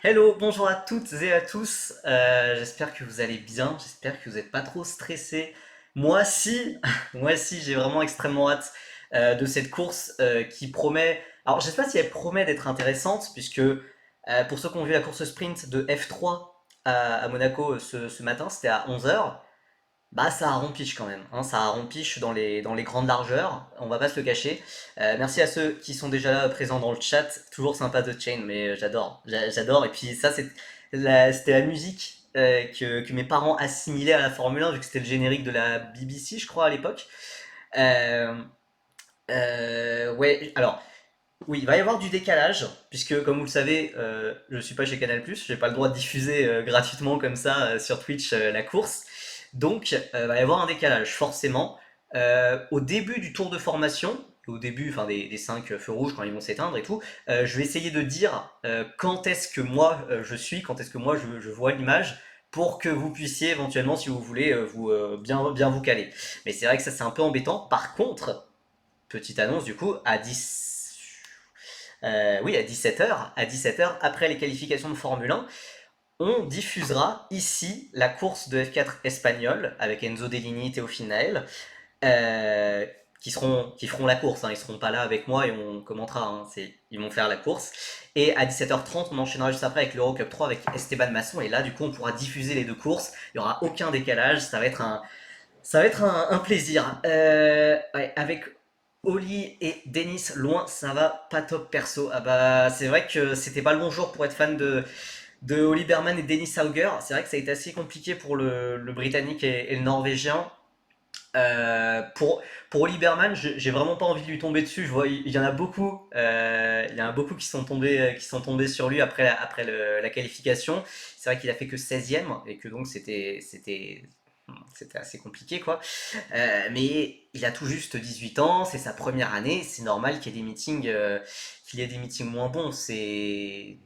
Hello, bonjour à toutes et à tous. J'espère que vous allez bien. J'espère que vous n'êtes pas trop stressés. Moi, si, moi, si, j'ai vraiment extrêmement hâte de cette course qui promet. Alors, je sais pas si elle promet d'être intéressante, puisque pour ceux qui ont vu la course sprint de F3 à Monaco ce matin, c'était à 11 h. Bah, ça rompiche quand même, hein, ça rompiche dans les grandes largeurs, on va pas se le cacher. Merci à ceux qui sont déjà là présents dans le chat, toujours sympa The Chain, mais j'adore, j'adore. Et puis ça, c'était la musique que mes parents assimilaient à la Formule 1, vu que c'était le générique de la BBC, je crois, à l'époque. Euh, ouais, alors, oui, il va y avoir du décalage, puisque comme vous le savez, je suis pas chez Canal+, j'ai pas le droit de diffuser gratuitement comme ça sur Twitch la course. Donc, il va y avoir un décalage, forcément. Au début du tour de formation, au début enfin, des 5 feux rouges quand ils vont s'éteindre et tout, je vais essayer de dire quand est-ce que moi je suis, quand est-ce que moi je vois l'image, pour que vous puissiez éventuellement, si vous voulez, bien vous caler. Mais c'est vrai que ça c'est un peu embêtant. Par contre, petite annonce du coup, oui, à 17 h, après les qualifications de Formule 1, on diffusera ici la course de F4 espagnole avec Enzo Deligny, Théophile Nael, euh, qui feront la course. Hein. Ils seront pas là avec moi et on commentera. Hein. Ils vont faire la course. Et à 17 h 30, on enchaînera juste après avec l'Eurocup 3 avec Esteban Masson. Et là, du coup, on pourra diffuser les deux courses. Il n'y aura aucun décalage. Ça va être un plaisir. Ouais, avec Oli et Denis loin, ça va pas top perso. Ah bah, c'est vrai que c'était pas le bon jour pour être fan de Oli Berman et Dennis Auger. C'est vrai que ça a été assez compliqué pour le Britannique et le Norvégien. Euh, pour, pour Oli Berman, j'ai vraiment pas envie de lui tomber dessus. Je vois, il y en a beaucoup. Il y en a beaucoup qui sont tombés sur lui après la qualification. C'est vrai qu'il a fait que 16e et que donc c'était assez compliqué quoi. Mais il a tout juste 18 ans, c'est sa première année, c'est normal qu'il y ait des meetings moins bons, c'est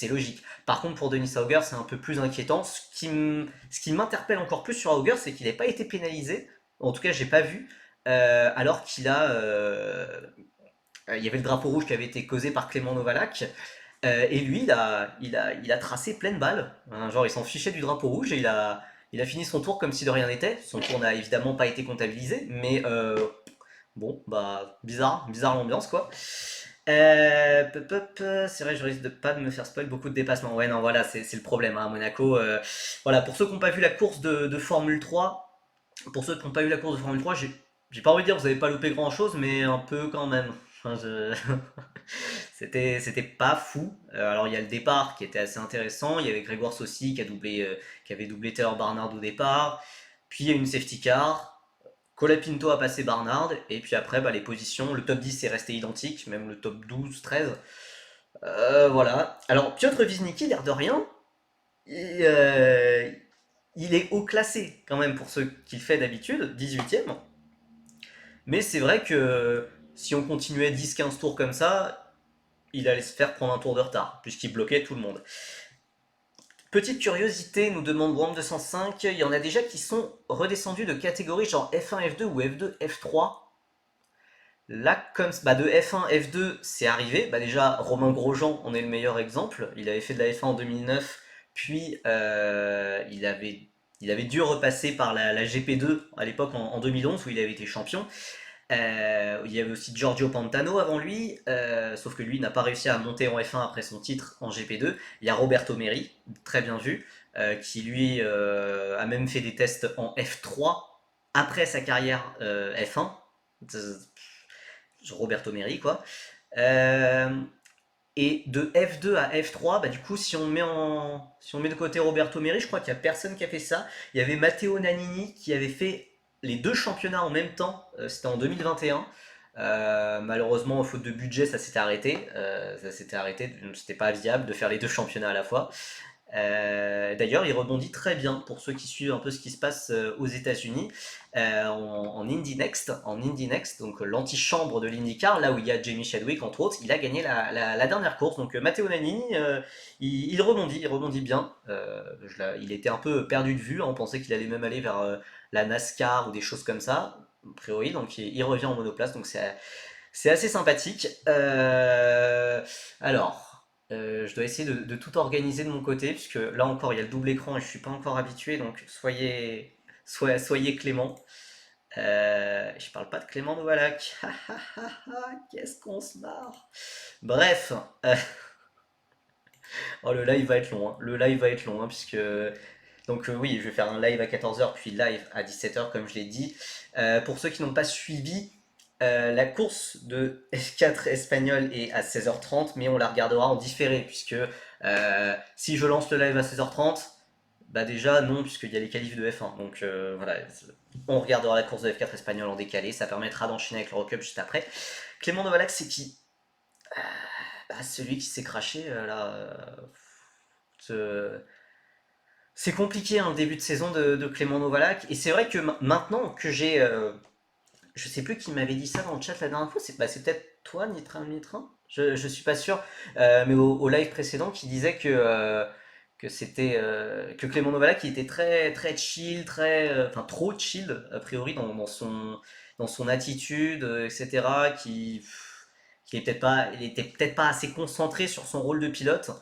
logique. Par contre, pour Denis Auger, c'est un peu plus inquiétant. Ce qui m'interpelle encore plus sur Auger, c'est qu'il n'a pas été pénalisé. En tout cas, j'ai pas vu. Alors il y avait le drapeau rouge qui avait été causé par Clément Novalak. Et lui, il a tracé pleine balle. Hein, genre, il s'en fichait du drapeau rouge et il a fini son tour comme si de rien n'était. Son tour n'a évidemment pas été comptabilisé, mais bon, bah, bizarre l'ambiance, quoi. C'est vrai, je risque de pas de me faire spoil beaucoup de dépassements. Ouais, non, voilà, c'est le problème hein, à Monaco. Voilà, pour ceux qui n'ont pas vu la course de Formule 3, j'ai pas envie de dire que vous avez pas loupé grand chose, mais un peu quand même. Enfin, c'était pas fou. Alors il y a le départ qui était assez intéressant. Il y avait Grégoire Saucy qui avait doublé Taylor Barnard au départ. Puis il y a eu une safety car. Colapinto a passé Barnard. Et puis après, bah, les positions, le top 10 est resté identique, même le top 12, 13. Voilà. Alors Piotr Wisnicki, l'air de rien, il, euh, il est haut classé quand même pour ce qu'il fait d'habitude, 18e. Mais c'est vrai que si on continuait 10-15 tours comme ça, il allait se faire prendre un tour de retard, puisqu'il bloquait tout le monde. Petite curiosité, nous demande Worm205, il y en a déjà qui sont redescendus de catégorie genre F1, F2 ou F2, F3. Là, comme bah, de F1, F2, c'est arrivé. Bah, déjà, Romain Grosjean en est le meilleur exemple. Il avait fait de la F1 en 2009, puis il avait dû repasser par la GP2 à l'époque en 2011 où il avait été champion. Il y avait aussi Giorgio Pantano avant lui, sauf que lui n'a pas réussi à monter en F1 après son titre en GP2. Il y a Roberto Meri, très bien vu, qui lui a même fait des tests en F3 après sa carrière F1. Roberto Meri, quoi. Euh, et de F2 à F3, bah, du coup, si on met de côté Roberto Meri, je crois qu'il n'y a personne qui a fait ça. Il y avait Matteo Nannini qui avait fait les deux championnats en même temps, c'était en 2021. Malheureusement, faute de budget, ça s'était arrêté. C'était pas viable de faire les deux championnats à la fois. D'ailleurs, il rebondit très bien pour ceux qui suivent un peu ce qui se passe aux États-Unis en Indy Next, donc l'antichambre de l'IndyCar, là où il y a Jamie Chadwick entre autres. Il a gagné la dernière course, donc Matteo Nannini, il rebondit bien. Il était un peu perdu de vue, hein, on pensait qu'il allait même aller vers la NASCAR ou des choses comme ça, a priori, donc il revient en monoplace, donc c'est assez sympathique. Alors. Je dois essayer de tout organiser de mon côté, puisque là encore, il y a le double écran et je suis pas encore habitué, donc soyez clément. Je parle pas de Clément Novalak. Qu'est-ce qu'on se marre. Bref, oh, le live va être long, hein. Le live va être long, hein, puisque... Donc oui, je vais faire un live à 14h, puis live à 17h, comme je l'ai dit. Pour ceux qui n'ont pas suivi, la course de F4 espagnol est à 16h30, mais on la regardera en différé, puisque si je lance le live à 16h30, bah déjà non, puisqu'il y a les qualifs de F1. Donc voilà, on regardera la course de F4 espagnol en décalé, ça permettra d'enchaîner avec l'Eurocup juste après. Clément Novalak, c'est qui? Bah, celui qui s'est craché là. Ce- C'est compliqué hein, le début de saison de Clément Novalak. Et c'est vrai que maintenant que j'ai. Je sais plus qui m'avait dit ça dans le chat la dernière fois. C'est peut-être toi, Nitrin Nitrin. Je suis pas sûr. Mais au live précédent, qui disait que c'était. Que Clément Novalak il était très, très chill, très. Enfin, trop chill, a priori, dans son attitude, etc. Qui est peut-être pas, il était peut-être pas assez concentré sur son rôle de pilote.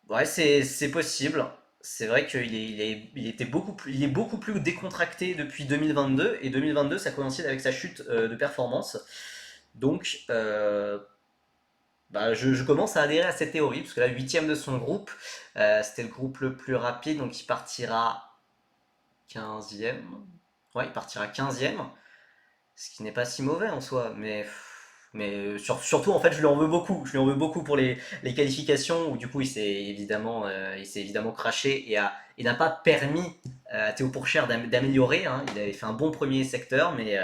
Ouais, c'est possible. C'est vrai il est beaucoup plus décontracté depuis 2022 et 2022 ça coïncide avec sa chute de performance. Donc, bah, je commence à adhérer à cette théorie parce que là, huitième de son groupe, c'était le groupe le plus rapide donc il partira 15e. Ouais, il partira 15e. Ce qui n'est pas si mauvais en soi, mais surtout en fait je lui en veux beaucoup. Je lui en veux beaucoup pour les qualifications où du coup il s'est évidemment craché et n'a pas permis à Théo Pourchaire d'améliorer, hein. Il avait fait un bon premier secteur, mais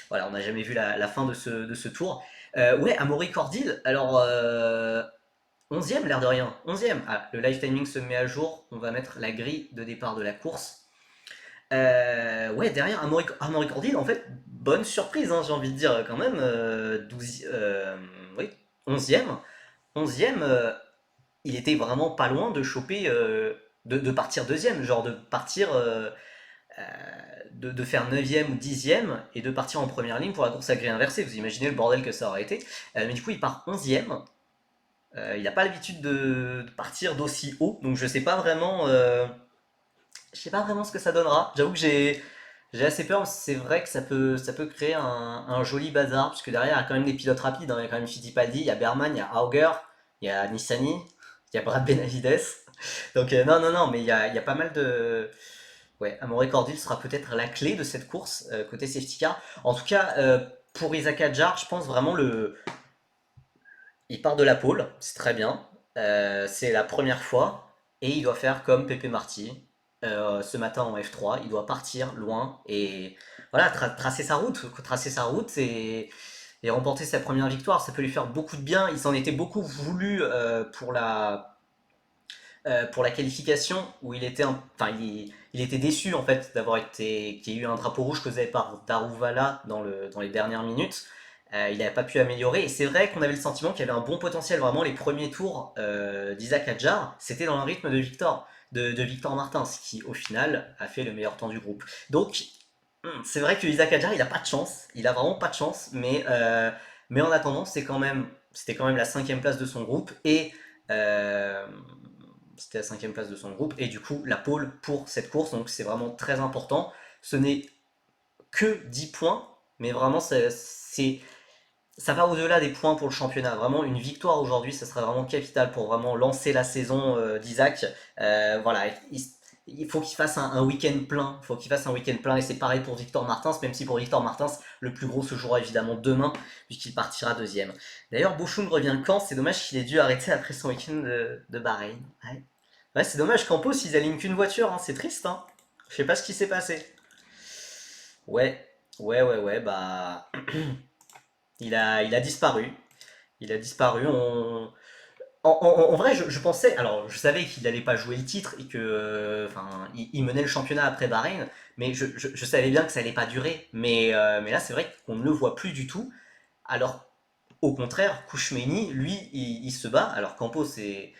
voilà, on n'a jamais vu la fin de ce tour. Ouais, Amaury Cordil, alors 11e l'air de rien, 11e. Ah, le live timing se met à jour, on va mettre la grille de départ de la course. Ouais, derrière Amaury Cordil, en fait, bonne surprise, hein, j'ai envie de dire quand même. 12, oui, 11e. 11e, il était vraiment pas loin de choper, de partir deuxième, genre de partir, euh, de faire 9e ou 10e et de partir en première ligne pour la course à grille inversée. Vous imaginez le bordel que ça aurait été. Mais du coup, il part 11e. Il n'a pas l'habitude de partir d'aussi haut, donc je sais pas vraiment ce que ça donnera. J'avoue que j'ai assez peur, parce que c'est vrai que ça peut créer un joli bazar, puisque derrière, il y a quand même des pilotes rapides, hein. Il y a quand même Fittipaldi, il y a Berman, il y a Auger, il y a Nissany, il y a Brad Benavides. Donc non, non, non, mais il y a pas mal de... Ouais, Amaury Cordil sera peut-être la clé de cette course, côté safety car. En tout cas, pour Isaac Hadjar, je pense vraiment il part de la pole, c'est très bien. C'est la première fois. Et il doit faire comme Pepe Marty. Ce matin en F3, il doit partir loin et voilà, tracer sa route et remporter sa première victoire. Ça peut lui faire beaucoup de bien. Il s'en était beaucoup voulu pour la qualification où enfin, il était déçu en fait qu'il y ait eu un drapeau rouge causé par Daruvala dans les dernières minutes. Il n'avait pas pu améliorer et c'est vrai qu'on avait le sentiment qu'il y avait un bon potentiel. Vraiment, les premiers tours d'Isaac Hadjar, c'était dans le rythme de Victor Martins, qui au final a fait le meilleur temps du groupe. Donc, c'est vrai que Isaac Hadjar, il a pas de chance, il a vraiment pas de chance, mais en attendant, c'était quand même la cinquième place de son groupe et euh, c'était la cinquième place de son groupe et du coup la pole pour cette course, donc c'est vraiment très important. Ce n'est que 10 points, mais vraiment ça va au-delà des points pour le championnat. Vraiment, une victoire aujourd'hui, ça serait vraiment capital pour vraiment lancer la saison d'Isaac. Voilà, il faut qu'il fasse un week-end plein. Il faut qu'il fasse un week-end plein et c'est pareil pour Victor Martins, même si pour Victor Martins, le plus gros se jouera évidemment demain, puisqu'il partira deuxième. D'ailleurs, Bouchoum revient quand? C'est dommage qu'il ait dû arrêter après son week-end de Bahreïn. Ouais, ouais, c'est dommage. Campos, ils alignent qu'une voiture, hein. C'est triste, hein. Je sais pas ce qui s'est passé. Ouais, ouais, bah. Il a disparu. Il a disparu. En vrai, je pensais. Alors, je savais qu'il n'allait pas jouer le titre et que. Enfin, il menait le championnat après Bahreïn, mais je savais bien que ça allait pas durer. Mais là, c'est vrai qu'on ne le voit plus du tout. Alors, au contraire, Kouchmeni, lui, il se bat. Alors, Campos n'est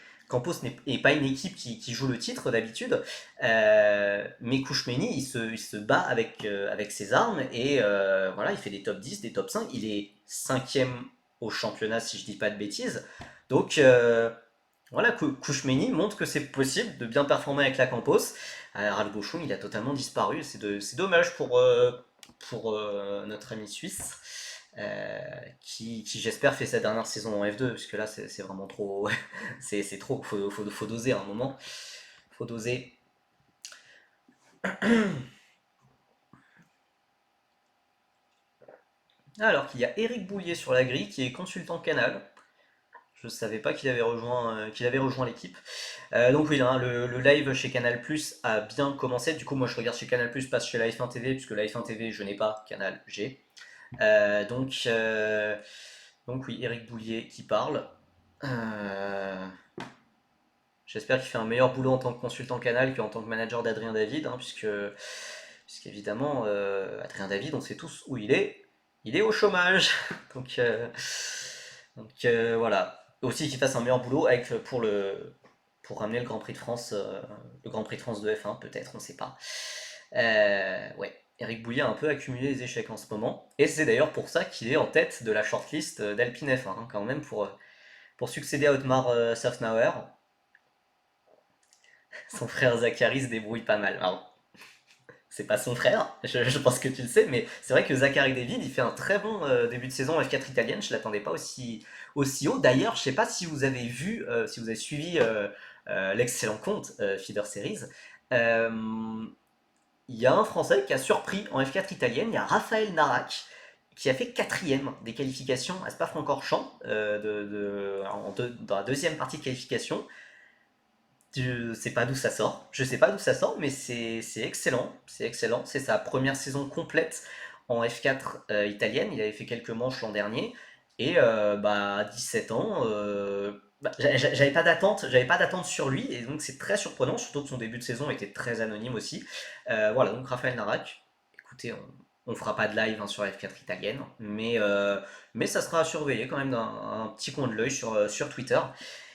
pas une équipe qui joue le titre d'habitude, mais Kouchmeni, il se bat avec ses armes et voilà, il fait des top 10, des top 5. Il est cinquième au championnat, si je dis pas de bêtises. Donc voilà, Kouchmeni montre que c'est possible de bien performer avec la Campos. Ralph Bochum, il a totalement disparu. C'est dommage pour notre ami suisse, qui j'espère fait sa dernière saison en F2, parce que là c'est vraiment trop. C'est trop, faut doser à un moment. Faut doser. Alors qu'il y a Eric Boulier sur la grille, qui est consultant Canal. Je ne savais pas qu'il avait rejoint l'équipe. Donc oui, hein, le live chez Canal Plus a bien commencé. Du coup, moi je regarde chez Canal Plus, pas chez la F1 TV, puisque la F1 TV, je n'ai pas, Canal, j'ai. Donc oui, Eric Boulier qui parle. Euh, J'espère qu'il fait un meilleur boulot en tant que consultant Canal qu'en tant que manager d'Adrien David, hein, puisqu'évidemment, Adrien David, on sait tous où il est. Il est au chômage. Donc, voilà. Aussi qu'il fasse un meilleur boulot pour ramener le Grand Prix de France de F1, peut-être, on ne sait pas. Ouais, Eric Boulier a un peu accumulé les échecs en ce moment. Et c'est d'ailleurs pour ça qu'il est en tête de la shortlist d'Alpine F1, hein, quand même, pour succéder à Otmar Safnauer. Son frère Zachary se débrouille pas mal. Alors, c'est pas son frère, je pense que tu le sais, mais c'est vrai que Zachary David, il fait un très bon début de saison en F4 italienne. Je l'attendais pas aussi haut. D'ailleurs, je sais pas si vous avez vu, si vous avez suivi l'excellent compte Feeder Series. Euh, Il y a un Français qui a surpris en F4 italienne. Il y a Raphaël Narac qui a fait quatrième des qualifications à Spa-Francorchamps dans la deuxième partie de qualification. Je sais pas d'où ça sort. Je sais pas d'où ça sort, mais c'est excellent. C'est excellent. C'est sa première saison complète en F4 italienne. Il avait fait quelques manches l'an dernier. Et à 17 ans, j'avais pas d'attente sur lui. Et donc c'est très surprenant, surtout que son début de saison était très anonyme aussi. Voilà, donc Raphaël Narac. Écoutez, on fera pas de live hein, sur la F4 italienne, mais ça sera à surveiller quand même d'un un petit coin de l'œil sur Twitter.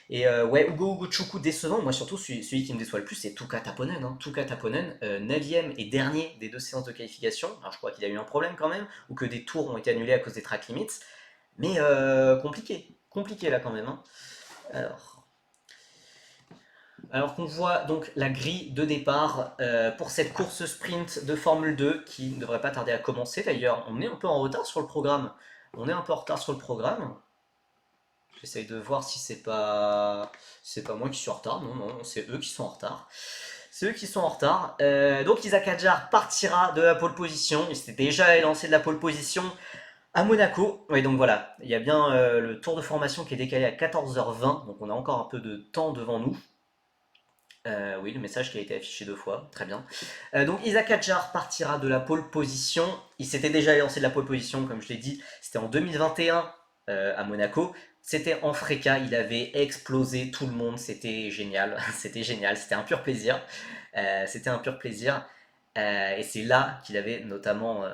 Et ouais, Ugo Chukwu décevant, moi surtout celui qui me déçoit le plus, c'est Tuka Taponen. Hein. Tuka Taponen, 9ème et dernier des deux séances de qualification. Alors je crois qu'il a eu un problème quand même, ou que des tours ont été annulés à cause des track limits. Mais compliqué là quand même. Hein. Alors, alors qu'on voit donc la grille de départ pour cette course sprint de Formule 2 qui ne devrait pas tarder à commencer. D'ailleurs, on est un peu en retard sur le programme. On est un peu en retard sur le programme. J'essaye de voir si c'est pas moi qui suis en retard. Non, non, c'est eux qui sont en retard. C'est eux qui sont en retard. Donc Isaac Hadjar partira de la pole position. Il s'était déjà lancé de la pole position à Monaco. Oui, donc voilà, il y a bien le tour de formation qui est décalé à 14h20. Donc on a encore un peu de temps devant nous. Oui, le message qui a été affiché 2 fois, très bien. Donc Isaac Hadjar partira de la pole position. Il s'était déjà lancé de la pole position, comme je l'ai dit, c'était en 2021 à Monaco. C'était en Freca, il avait explosé tout le monde, c'était génial, c'était génial, c'était un pur plaisir. C'était un pur plaisir. Et c'est là qu'il avait notamment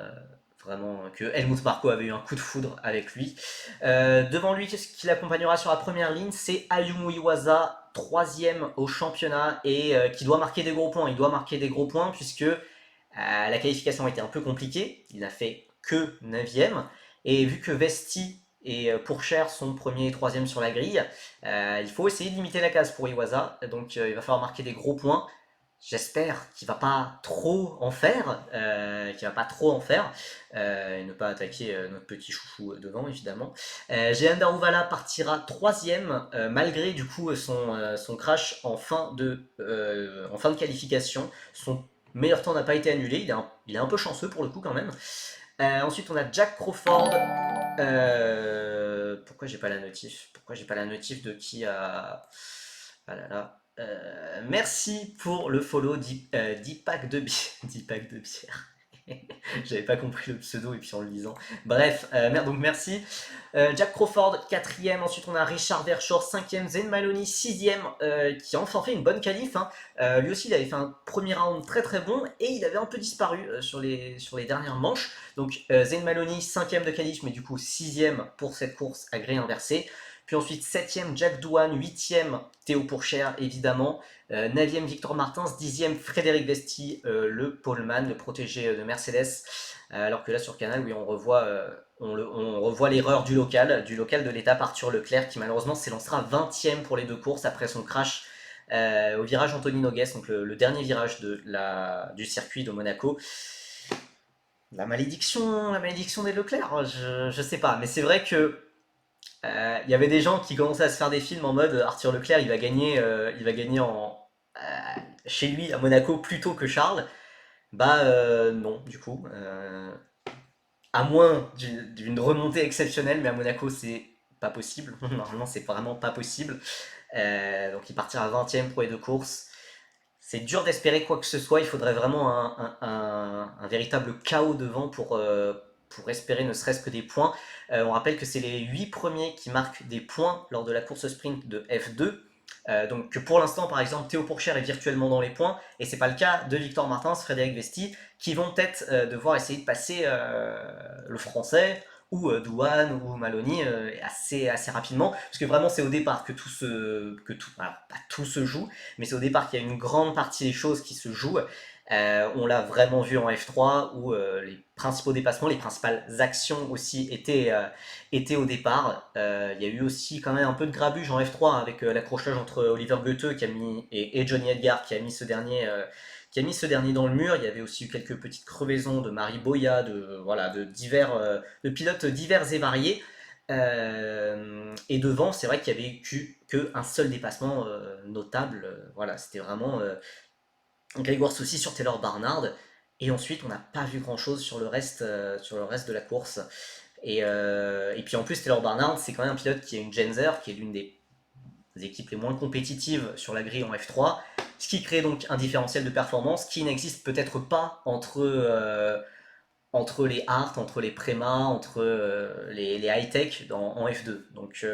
vraiment que Helmut Marko avait eu un coup de foudre avec lui. Devant lui, ce qui l'accompagnera sur la première ligne, c'est Ayumu Iwasa, troisième au championnat et qui doit marquer des gros points. Il doit marquer des gros points puisque la qualification a été un peu compliquée. Il n'a fait que 9ème. Et vu que Vesti et Pourchère sont premier et troisième sur la grille, il faut essayer de limiter la casse pour Iwasa. Donc il va falloir marquer des gros points. J'espère qu'il va pas trop en faire, et ne pas attaquer notre petit chouchou devant évidemment. Jehan Daruvala partira troisième malgré du coup son crash en fin de qualification. Son meilleur temps n'a pas été annulé, il est un peu chanceux pour le coup quand même. Ensuite on a Jack Crawford. Pourquoi j'ai pas la notif? Pourquoi j'ai pas la notif de qui a... Ah là là. Merci pour le follow 10 packs de bière. 10 packs de bière. J'avais pas compris le pseudo et puis en le lisant. Bref, donc merci. Jack Crawford, quatrième. Ensuite, on a Richard Verschoor, cinquième. Zayn Maloney, sixième, qui a enfin fait une bonne qualif. Hein. Lui aussi, il avait fait un premier round très très bon et il avait un peu disparu sur les dernières manches. Donc, Zayn Maloney, cinquième de qualif, mais du coup, sixième pour cette course à gré inversé. Puis ensuite 7e Jack Doohan, 8e Théo Pourchaire évidemment, 9e Victor Martins, 10e Frédéric Vesti, le poleman, le protégé de Mercedes. Alors que là sur Canal, oui, on revoit l'erreur du local de l'étape Arthur Leclerc qui malheureusement s'élancera 20e pour les deux courses après son crash au virage Anthony Nogues, donc le dernier virage du circuit de Monaco. La malédiction des Leclerc, je sais pas, mais c'est vrai que y avait des gens qui commençaient à se faire des films en mode Arthur Leclerc il va gagner chez lui à Monaco plus tôt que Charles. Bah non, du coup. À moins d'une remontée exceptionnelle, mais à Monaco c'est pas possible. Normalement c'est vraiment pas possible. Donc il partira à 20e pour les deux courses. C'est dur d'espérer quoi que ce soit, il faudrait vraiment un véritable chaos devant pour espérer ne serait-ce que des points. On rappelle que c'est les 8 premiers qui marquent des points lors de la course sprint de F2. Donc que pour l'instant, par exemple, Théo Pourchaire est virtuellement dans les points, et c'est pas le cas de Victor Martins, Frédéric Vesti, qui vont peut-être devoir essayer de passer le français, ou Douane, ou Maloney assez rapidement, parce que vraiment c'est au départ que alors pas tout se joue, mais c'est au départ qu'il y a une grande partie des choses qui se jouent. On l'a vraiment vu en F3 où les principaux dépassements, les principales actions aussi étaient au départ. Il y a eu aussi quand même un peu de grabuge en F3 avec l'accrochage entre Oliver Goethe et Johnny Edgar qui a mis ce dernier dans le mur. Il y avait aussi eu quelques petites crevaisons de Marie Boya, de pilotes divers et variés. Et devant, c'est vrai qu'il y avait eu qu'un seul dépassement notable. Voilà, c'était vraiment Grégoire Soucy sur Taylor Barnard. Et ensuite, on n'a pas vu grand-chose sur le reste de la course. Et puis en plus, Taylor Barnard, c'est quand même un pilote qui est une Genzer, qui est l'une des équipes les moins compétitives sur la grille en F3, ce qui crée donc un différentiel de performance qui n'existe peut-être pas entre les Hart, entre les Prema, entre les high-tech en F2. Donc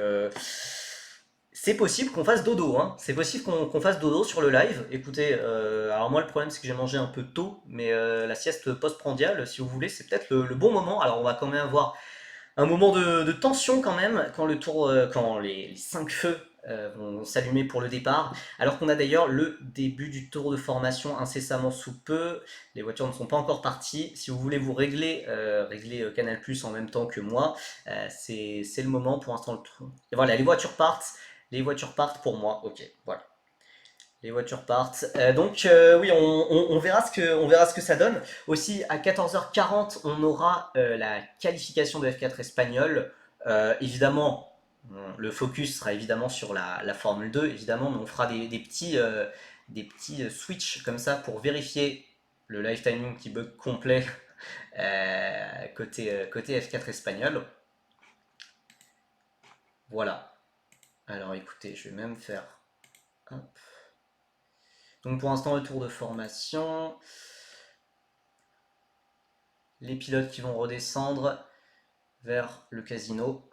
c'est possible qu'on fasse dodo, hein. C'est possible qu'on fasse dodo sur le live. Écoutez, alors moi le problème c'est que j'ai mangé un peu tôt, mais la sieste post-prandiale, si vous voulez, c'est peut-être le bon moment. Alors on va quand même avoir un moment de tension quand même quand les 5 feux vont s'allumer pour le départ, alors qu'on a d'ailleurs le début du tour de formation incessamment sous peu. Les voitures ne sont pas encore parties. Si vous voulez vous régler Canal Plus en même temps que moi, c'est le moment pour l'instant. Et voilà, les voitures partent. Les voitures partent pour moi. Ok, voilà. Les voitures partent. Donc oui, on verra on verra ce que ça donne. Aussi, à 14h40, on aura la qualification de F4 espagnol. Évidemment, le focus sera évidemment sur la Formule 2, évidemment, mais on fera des petits switches comme ça pour vérifier le live timing qui bug complet côté F4 espagnol. Voilà. Alors écoutez, je vais même faire... Hop. Donc pour l'instant, le tour de formation. Les pilotes qui vont redescendre vers le casino.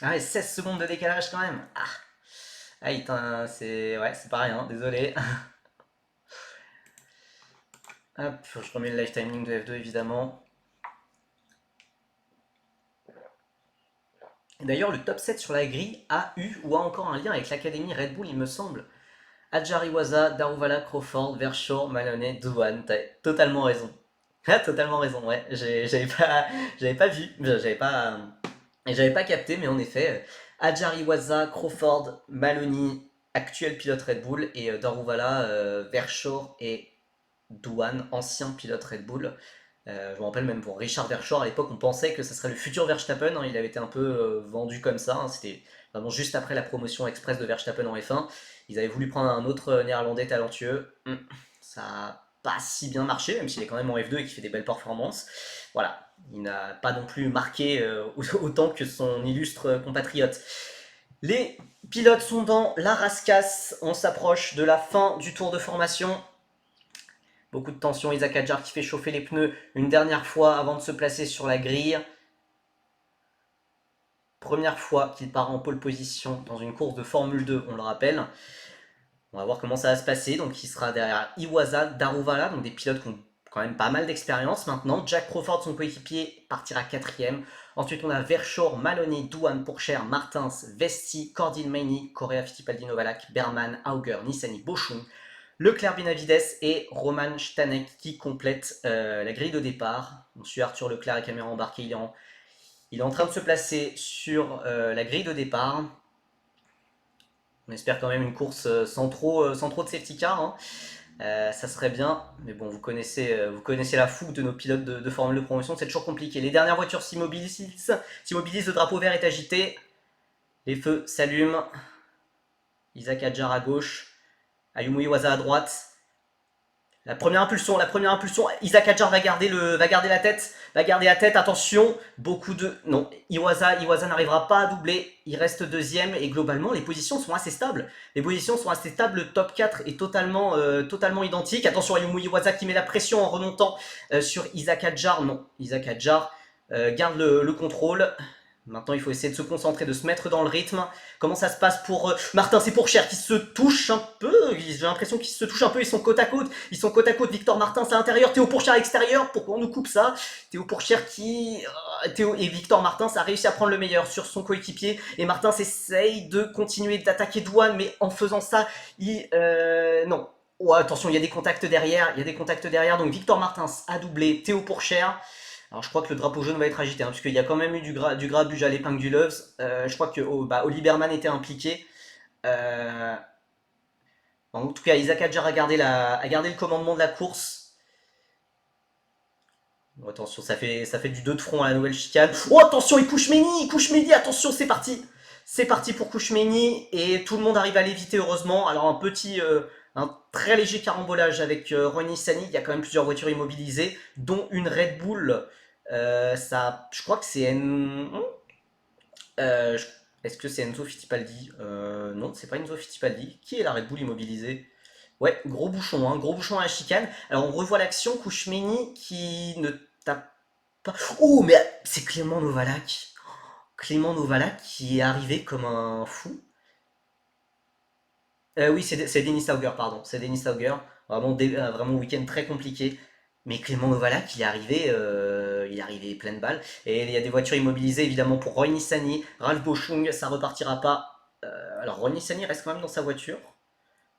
Ah, et 16 secondes de décalage quand même. Ah, c'est pas rien, désolé. Hop, je remets le live timing de F2 évidemment. D'ailleurs, le top 7 sur la grille a eu ou a encore un lien avec l'académie Red Bull, il me semble. Adjariwaza, Daruvala, Crawford, Verschoor, Maloney, Doohan. T'as totalement raison. Ah, totalement raison, ouais. J'avais pas vu, j'avais pas capté, mais en effet, Adjariwaza, Crawford, Maloney, actuel pilote Red Bull, et Daruvala, Verschoor et Doohan, ancien pilote Red Bull. Je me rappelle même pour Richard Verschoor, à l'époque, on pensait que ça serait le futur Verstappen, hein. Il avait été un peu vendu comme ça, hein. C'était vraiment juste après la promotion express de Verstappen en F1. Ils avaient voulu prendre un autre néerlandais talentueux. Ça n'a pas si bien marché, même s'il est quand même en F2 et qu'il fait des belles performances. Voilà, il n'a pas non plus marqué autant que son illustre compatriote. Les pilotes sont dans la rascasse, on s'approche de la fin du tour de formation. Beaucoup de tension, Isaac Hadjar qui fait chauffer les pneus une dernière fois avant de se placer sur la grille. Première fois qu'il part en pole position dans une course de Formule 2, on le rappelle. On va voir comment ça va se passer. Donc il sera derrière Iwasa, Daruvala, donc des pilotes qui ont quand même pas mal d'expérience maintenant. Jack Crawford, son coéquipier, partira quatrième. Ensuite, on a Verschoor, Maloney, Douane, Pourchère, Martins, Vesti, Cordin, Maini, Correa, Fittipaldi, Novalak, Berman, Auger, Nissany, Bochum, Leclerc, Benavides et Roman Stanek qui complètent la grille de départ. On suit Arthur Leclerc et caméra embarquée. Il est en train de se placer sur la grille de départ. On espère quand même une course sans trop de safety car. Hein. Ça serait bien, mais bon, vous connaissez la fougue de nos pilotes de Formule de promotion, c'est toujours compliqué. Les dernières voitures s'immobilisent, le drapeau vert est agité, les feux s'allument. Isaac Hadjar à gauche, Ayumu Iwasa à droite. La première impulsion, Isaac Hadjar va garder la tête, attention, non, Iwasa n'arrivera pas à doubler, il reste deuxième, et globalement, les positions sont assez stables. Le top 4 est totalement identique. Attention, Ayumu Iwasa qui met la pression en remontant sur Isaac Hadjar, non, Isaac Hadjar garde le contrôle. Maintenant, il faut essayer de se concentrer, de se mettre dans le rythme. Comment ça se passe pour Martin et Pourchère qui se touchent un peu. J'ai l'impression qu'ils se touchent un peu. Ils sont côte à côte. Victor Martin à l'intérieur, Théo Pourchère à l'extérieur. Pourquoi on nous coupe ça? Théo Pourchère Théo et Victor Martin a réussi à prendre le meilleur sur son coéquipier. Et Martin essaye de continuer d'attaquer Douane, mais en faisant ça, non. Oh, attention, il y a des contacts derrière. Donc Victor Martin a doublé Théo Pourchère. Alors je crois que le drapeau jaune va être agité, hein, parce qu'il y a quand même eu du grabuge à l'épingle du Loves. Je crois que Oli Berman était impliqué. En tout cas, Isaac Hadjar a gardé le commandement de la course. Bon, attention, ça fait du 2 de front à la nouvelle chicane. Oh attention, il couche Meni, attention, c'est parti. C'est parti pour Kouchmeni, et tout le monde arrive à l'éviter heureusement. Alors un très léger carambolage avec Ron Nissany. Il y a quand même plusieurs voitures immobilisées, dont une Red Bull. Je crois que c'est est-ce que c'est Enzo Fittipaldi? Non, c'est pas Enzo Fittipaldi. Qui est la Red Bull immobilisée? Ouais, gros bouchon à la chicane. Alors on revoit l'action, Kouchmeni qui ne tape pas. Oh, mais c'est Clément Novalak. Clément Novalak qui est arrivé comme un fou. Oui, c'est Denis Auger, pardon. C'est Denis Auger. Vraiment week-end très compliqué. Mais Clément Novalak, il est arrivé pleine balle. Et il y a des voitures immobilisées évidemment pour Roy Nissany, Ralph Boschung, ça repartira pas. Alors Roy Nissany reste quand même dans sa voiture,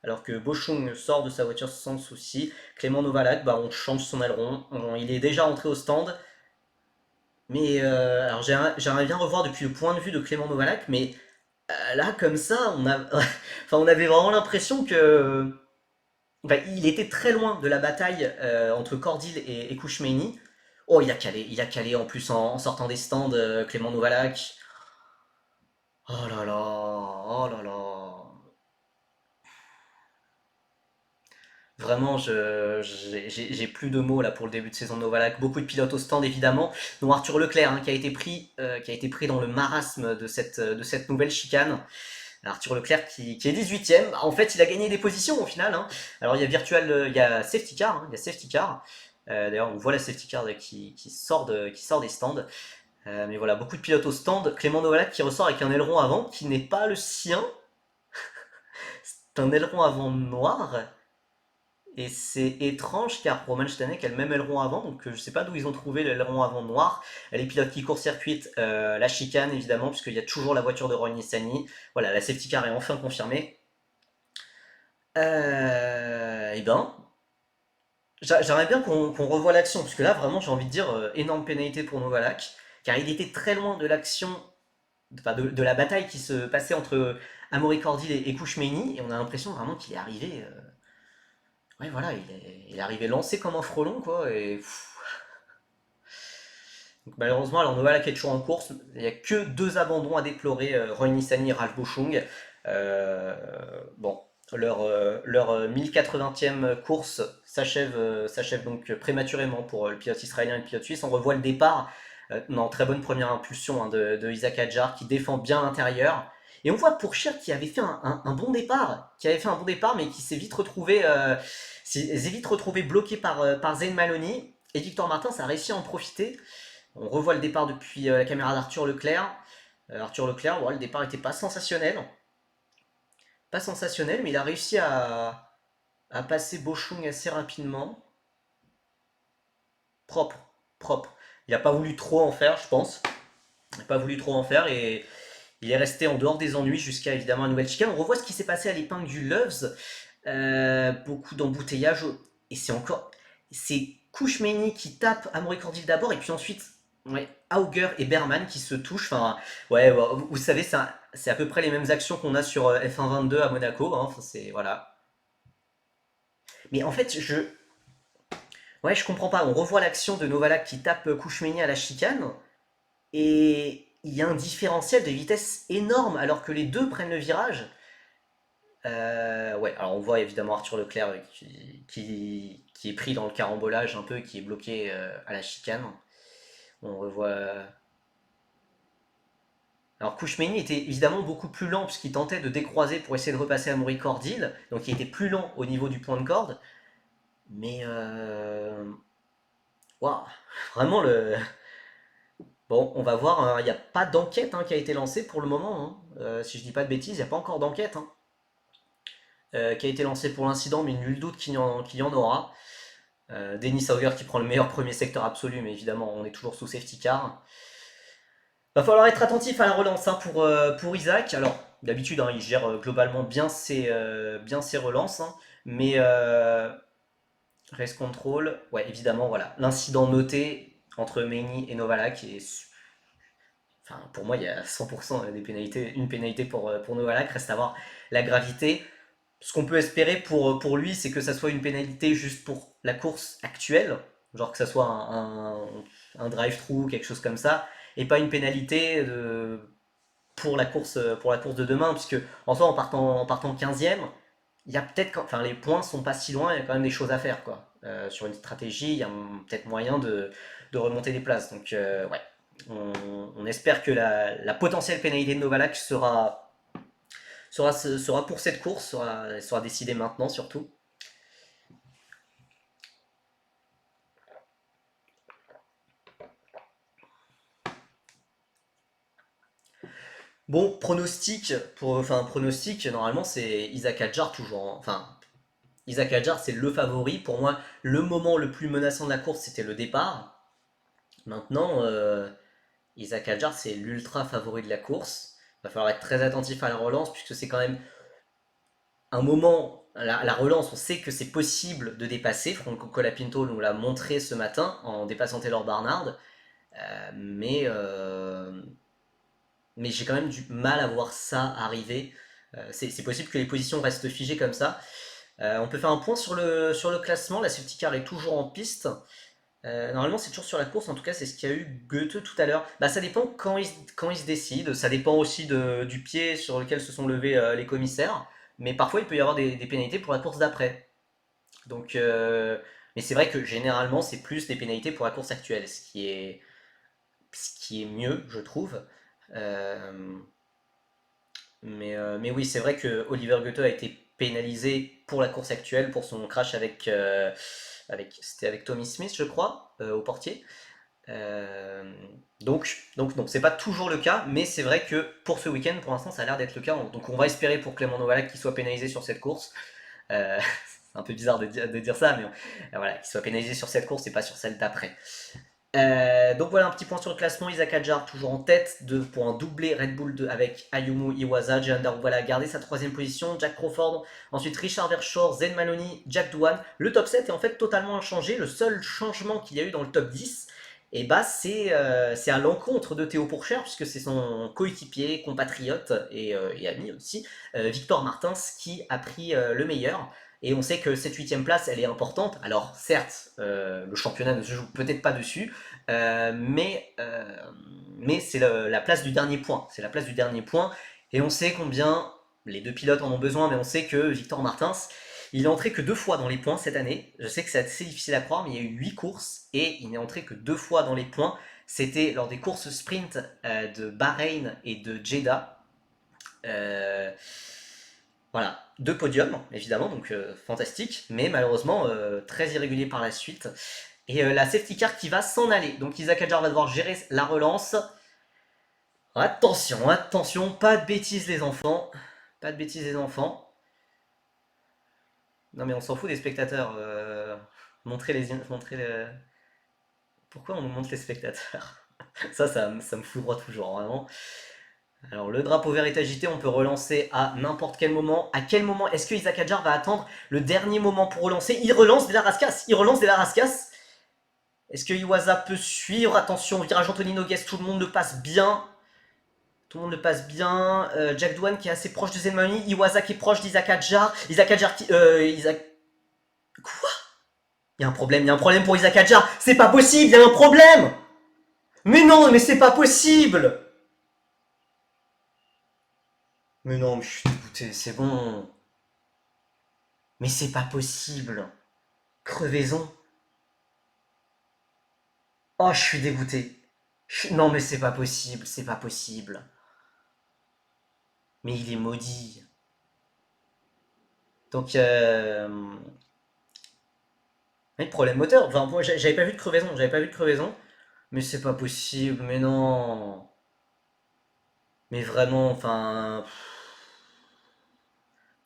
alors que Boschung sort de sa voiture sans souci. Clément Novalak, on change son aileron. Il est déjà entré au stand. Mais alors j'aimerais bien revoir depuis le point de vue de Clément Novalak, mais là comme ça, on avait vraiment l'impression que il était très loin de la bataille entre Cordil et Kouchmeini. Oh, il a calé en plus en sortant des stands, Clément Novalak. Oh là là, oh là là. Vraiment, j'ai plus de mots là pour le début de saison de Novalak. Beaucoup de pilotes au stand évidemment, dont Arthur Leclerc hein, qui a été pris dans le marasme de cette nouvelle chicane. Arthur Leclerc qui est 18ème. En fait, il a gagné des positions au final. Hein. Alors il y a safety car, hein, il y a safety car. D'ailleurs, on voit la safety car qui sort des stands. Mais voilà, beaucoup de pilotes au stand. Clément Novalak qui ressort avec un aileron avant qui n'est pas le sien. C'est un aileron avant noir. Et c'est étrange car Roman Stanek a le même aileron avant, donc je sais pas d'où ils ont trouvé l'aileron avant noir. Les pilotes qui court-circuitent la chicane évidemment, puisqu'il y a toujours la voiture de Roy Nissany. Voilà, la safety car est enfin confirmée. Et ben, j'aimerais bien qu'on revoie l'action, parce que là vraiment j'ai envie de dire énorme pénalité pour Novalak, car il était très loin de l'action, de la bataille qui se passait entre Amaury Cordil et Kouchmeini, et on a l'impression vraiment qu'il est arrivé. Ouais, voilà, il est arrivé lancé comme un frelon, quoi, et donc, malheureusement, alors Novalak est toujours en course, il n'y a que 2 abandons à déplorer, Roy Nissany et Ralph Boschung. Bon, leur 1080e course s'achève donc prématurément pour le pilote israélien et le pilote suisse. On revoit le départ, non, très bonne première impulsion hein, de Isaac Hadjar qui défend bien l'intérieur. Et on voit Pourchère qui avait fait un bon départ, mais qui s'est vite retrouvé bloqué par Zayn Maloney. Et Victor Martin, ça a réussi à en profiter. On revoit le départ depuis la caméra d'Arthur Leclerc. Arthur Leclerc, ouais, le départ n'était pas sensationnel. Pas sensationnel, mais il a réussi à passer Boschung assez rapidement. propre, propre. Il n'a pas voulu trop en faire, je pense. Il n'a pas voulu trop en faire et il est resté en dehors des ennuis jusqu'à évidemment la nouvelle chicane. On revoit ce qui s'est passé à l'épingle du Loves. Beaucoup d'embouteillages. Et c'est encore. C'est Kouchmeini qui tape Amaury Cordil d'abord et puis ensuite ouais, Auger et Berman qui se touchent. Enfin, ouais, vous savez, c'est à peu près les mêmes actions qu'on a sur F1 22 à Monaco. Hein. Enfin, c'est. Voilà. Mais en fait, ouais, je comprends pas. On revoit l'action de Novalak qui tape Kouchmeini à la chicane. Et il y a un différentiel de vitesse énorme alors que les deux prennent le virage. Ouais, alors on voit évidemment Arthur Leclerc qui est pris dans le carambolage un peu, qui est bloqué à la chicane. On revoit. Alors Kouchmeini était évidemment beaucoup plus lent puisqu'il tentait de décroiser pour essayer de repasser à Amaury Cordil, donc il était plus lent au niveau du point de corde. Mais waouh, vraiment le. Bon, on va voir, hein. Il n'y a pas d'enquête qui a été lancée pour le moment. Hein. Si je dis pas de bêtises, il n'y a pas encore d'enquête qui a été lancée pour l'incident, mais nul doute qu'il y en aura. Dennis Auger qui prend le meilleur premier secteur absolu, mais évidemment, on est toujours sous safety car. Va falloir être attentif à la relance pour Isaac. Alors, d'habitude, il gère globalement bien ses relances, mais race control, ouais, évidemment, voilà. L'incident noté entre Meini et Novalak est. Enfin, pour moi, il y a 100% des pénalités, une pénalité pour Novalak. Reste à voir la gravité. Ce qu'on peut espérer pour lui, c'est que ça soit une pénalité juste pour la course actuelle, genre que ça soit un drive-through, quelque chose comme ça, et pas une pénalité pour la course de demain, puisque en soi, en partant 15e, il y a peut-être, enfin les points sont pas si loin, il y a quand même des choses à faire, quoi. Sur une stratégie, il y a peut-être moyen de remonter des places. Donc, ouais, on espère que la potentielle pénalité de Novalak sera pour cette course, sera décidée maintenant surtout. Bon, pronostic, normalement c'est Isaac Hadjar toujours. Enfin, Isaac Hadjar c'est le favori. Pour moi, le moment le plus menaçant de la course c'était le départ. Maintenant, Isaac Hadjar c'est l'ultra favori de la course. Il va falloir être très attentif à la relance puisque c'est quand même un moment, la relance, on sait que c'est possible de dépasser. Franco Colapinto nous l'a montré ce matin en dépassant Taylor Barnard. Mais j'ai quand même du mal à voir ça arriver. C'est possible que les positions restent figées comme ça. On peut faire un point sur le classement. La safety car est toujours en piste. Normalement, c'est toujours sur la course. En tout cas, c'est ce qu'il y a eu Goethe tout à l'heure. Bah, ça dépend quand il se décide. Ça dépend aussi du pied sur lequel se sont levés les commissaires. Mais parfois, il peut y avoir des pénalités pour la course d'après. Donc, mais c'est vrai que généralement, c'est plus des pénalités pour la course actuelle, ce qui est mieux, je trouve. Euh, mais oui, c'est vrai que Oliver Goethe a été pénalisé pour la course actuelle, pour son crash c'était avec Tommy Smith, je crois, au portier. Euh, donc non, c'est pas toujours le cas, mais c'est vrai que pour ce week-end, pour l'instant, ça a l'air d'être le cas. Donc on va espérer pour Clément Novalak qu'il soit pénalisé sur cette course. C'est un peu bizarre de dire ça, mais voilà, qu'il soit pénalisé sur cette course et pas sur celle d'après. Donc voilà un petit point sur le classement. Isaac Hadjar toujours en tête pour un doublé Red Bull avec Ayumu Iwasa. Jehan Daruvala a gardé sa troisième position. Jack Crawford, ensuite Richard Verschoor, Zen Maloney, Jack Doohan. Le top 7 est en fait totalement inchangé. Le seul changement qu'il y a eu dans le top 10, et bah c'est à l'encontre de Théo Pourchère, puisque c'est son coéquipier, compatriote et ami aussi, Victor Martins, qui a pris le meilleur. Et on sait que cette huitième place, elle est importante. Alors certes, le championnat ne se joue peut-être pas dessus, mais c'est la place du dernier point. C'est la place du dernier point. Et on sait combien les deux pilotes en ont besoin, mais on sait que Victor Martins, il est entré que 2 fois dans les points cette année. Je sais que c'est assez difficile à croire, mais il y a eu 8 courses et il n'est entré que 2 fois dans les points. C'était lors des courses sprint de Bahreïn et de Jeddah. Euh, voilà, 2 podiums, évidemment, donc fantastique, mais malheureusement très irrégulier par la suite. Et la safety car qui va s'en aller. Donc Isaac Hadjar va devoir gérer la relance. Attention, attention, pas de bêtises les enfants. Pas de bêtises les enfants. Non mais on s'en fout des spectateurs. Montrez les... Pourquoi on nous montre les spectateurs? Ça me fout droit toujours, vraiment. Alors, le drapeau vert est agité, on peut relancer à n'importe quel moment. À quel moment est-ce que Isaac Hadjar va attendre le dernier moment pour relancer? Il relance Della Rascas. Il relance Della Rascas. Est-ce que Iwaza peut suivre? Attention, virage Anthony Nogues, tout le monde le passe bien. Tout le monde le passe bien. Jack Doohan qui est assez proche de Zenmani. Iwaza qui est proche d'Isaac Hadjar. Isaac Hadjar qui. Isaac. Quoi? Il y a un problème pour Isaac Hadjar. C'est pas possible, il y a un problème! Mais non, mais c'est pas possible! Mais non, mais je suis dégoûté, c'est bon. Mais c'est pas possible. Crevaison. Oh, je suis dégoûté. Non, mais c'est pas possible, c'est pas possible. Mais il est maudit. Donc, oui, problème moteur. Enfin, moi, j'avais pas vu de crevaison, Mais c'est pas possible, mais non. Mais vraiment, enfin.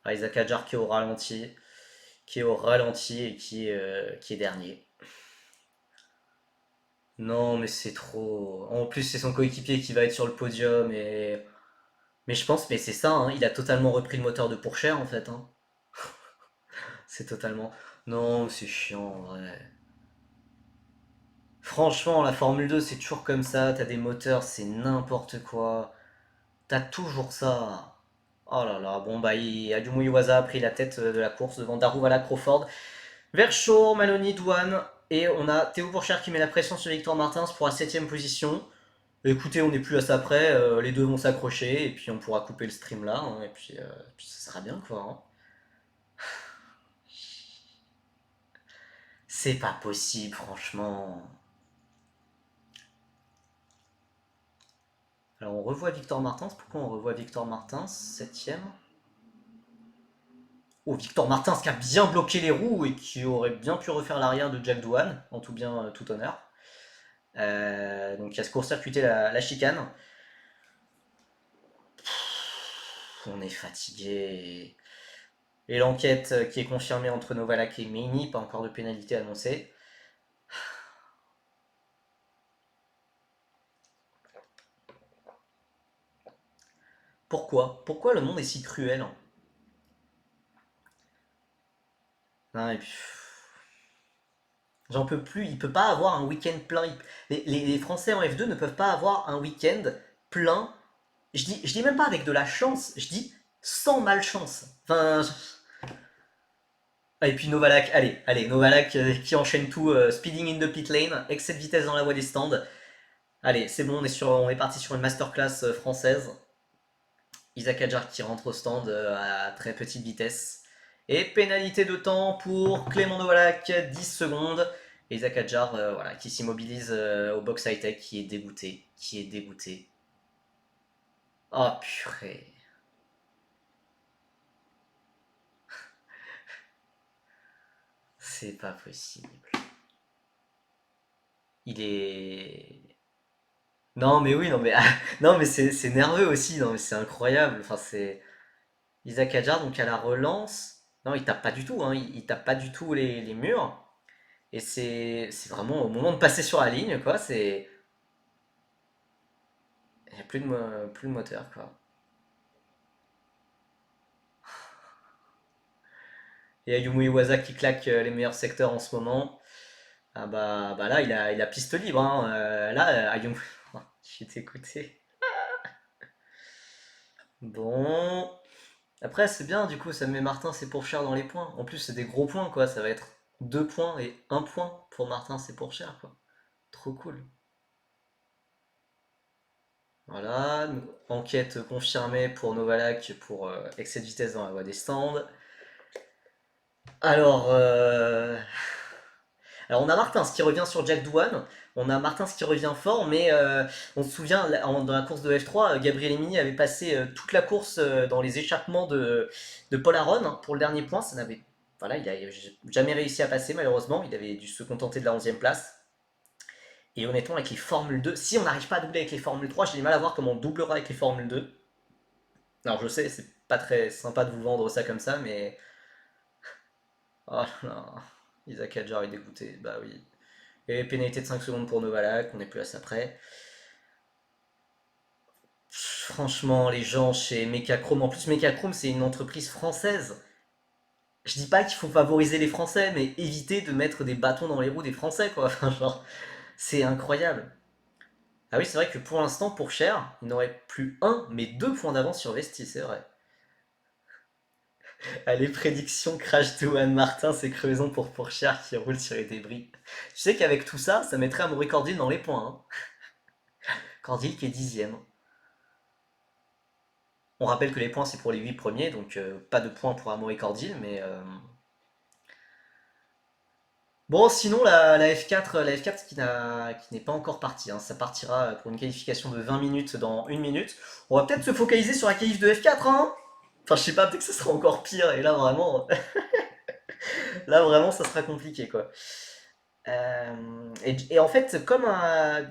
Isaac Hadjar qui est au ralenti. Et qui est dernier. Non, mais c'est trop. En plus, c'est son coéquipier qui va être sur le podium. Mais je pense, mais c'est ça, hein, il a totalement repris le moteur de Pourchaire en fait, hein. C'est totalement. Non, c'est chiant en vrai. Franchement, la Formule 2, c'est toujours comme ça. T'as des moteurs, c'est n'importe quoi. T'as toujours ça. Oh là là, bon bah, Ayumu Iwasa a pris la tête de la course devant Daruvala Crawford. Verschoor, Maloney, Douane. Et on a Théo Pourchaire qui met la pression sur Victor Martins pour la 7ème position. Écoutez, on n'est plus à ça près, les deux vont s'accrocher et puis on pourra couper le stream là, hein, et puis ça sera bien quoi, hein. C'est pas possible, franchement. Alors on revoit Victor Martins. Pourquoi on revoit Victor Martins 7ème? Oh, Victor Martins qui a bien bloqué les roues et qui aurait bien pu refaire l'arrière de Jack Doohan, en tout bien, tout honneur. Donc il a court-circuité la chicane. On est fatigué. Et l'enquête qui est confirmée entre Novalak et Meini, pas encore de pénalité annoncée. Pourquoi? Pourquoi le monde est si cruel? Non, et puis, j'en peux plus, il peut pas avoir un week-end plein. Les Français en F2 ne peuvent pas avoir un week-end plein. Je dis même pas avec de la chance, je dis sans malchance. Enfin. Ah, et puis Novalak, allez, Novalak qui enchaîne tout, speeding in the pit lane, excès de vitesse dans la voie des stands. Allez, c'est bon, on est parti sur une masterclass française. Isaac Hadjar qui rentre au stand à très petite vitesse. Et pénalité de temps pour Clément Novalak, 10 secondes. Et Isaac Hadjar voilà, qui s'immobilise au box high-tech, qui est dégoûté. Oh purée. C'est pas possible. Il est. Non mais oui, non mais, non mais c'est nerveux aussi, non mais c'est incroyable. Enfin c'est. Isaac Hadjar donc à la relance. Non, il tape pas du tout, hein. Il tape pas du tout les murs. Et c'est vraiment au moment de passer sur la ligne, quoi. Il n'y a plus de moteur, quoi. Et Ayumu Iwasa qui claque les meilleurs secteurs en ce moment. Ah bah là, il a piste libre, hein. Là, Ayumu. Je suis écouté. Bon. Après, c'est bien, du coup, ça met Martin, c'est pour cher dans les points. En plus, c'est des gros points, quoi. Ça va être 2 points et 1 point pour Martin, c'est pour cher, quoi. Trop cool. Voilà, enquête confirmée pour Novalak pour excès de vitesse dans la voie des stands. Alors, alors on a Martins qui revient sur Jack Doohan, on a Martins qui revient fort, mais on se souvient dans la course de F3, Gabriel Emini avait passé toute la course dans les échappements de Paul Aron, hein, pour le dernier point. Ça n'avait, voilà, il n'avait jamais réussi à passer malheureusement, il avait dû se contenter de la 11e place. Et honnêtement, avec les Formule 2, si on n'arrive pas à doubler avec les Formule 3, j'ai du mal à voir comment on doublera avec les Formule 2. Alors je sais, c'est pas très sympa de vous vendre ça comme ça, mais. Oh là là, Isaac Hadjar est dégoûté, bah oui. Et pénalité de 5 secondes pour Novalak, on est plus à ça près. Franchement, les gens chez Mechachrome, en plus Mechachrome c'est une entreprise française. Je dis pas qu'il faut favoriser les Français, mais éviter de mettre des bâtons dans les roues des Français, quoi. Enfin, genre, c'est incroyable. Ah oui, c'est vrai que pour l'instant, pour Cher, il n'aurait plus un, mais deux points d'avance sur Vesti, c'est vrai. Allez, prédiction crash de Juan Martin, c'est creusons pour Cher qui roule sur les débris. Tu sais qu'avec tout ça, ça mettrait Amaury Cordil dans les points. Hein. Cordil qui est dixième. On rappelle que les points c'est pour les 8 premiers, donc pas de points pour Amaury Cordil, mais bon, sinon la F4, la F4 qui n'est pas encore partie, hein. Ça partira pour une qualification de 20 minutes dans 1 minute. On va peut-être se focaliser sur la qualif de F4, hein. Enfin, je sais pas, peut-être que ce sera encore pire, et là vraiment, là vraiment ça sera compliqué quoi. Et en fait, comme à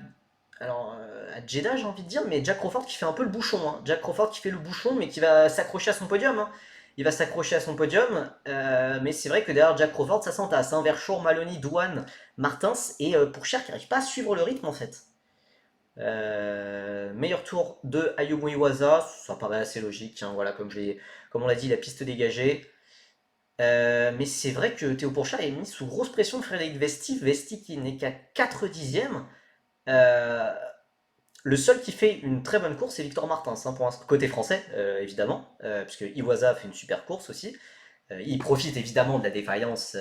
Jeddah, j'ai envie de dire, mais Jack Crawford qui fait un peu le bouchon. Hein. Jack Crawford qui fait le bouchon, mais qui va s'accrocher à son podium. Hein. Il va s'accrocher à son podium, mais c'est vrai que derrière Jack Crawford, ça s'entasse. Hein. Verschoor, Maloney, Douane, Martins, et Pourchère qui n'arrive pas à suivre le rythme en fait. Meilleur tour de Ayumu Iwasa, ça paraît assez logique. Hein. Voilà, comme on l'a dit, la piste dégagée. Mais c'est vrai que Théo Pourchard est mis sous grosse pression de Frédéric Vesti. Vesti qui n'est qu'à 4 dixièmes. Euh, le seul qui fait une très bonne course, c'est Victor Martins, hein, pour un côté français, évidemment, puisque Iwasa fait une super course aussi. Il profite évidemment de la défaillance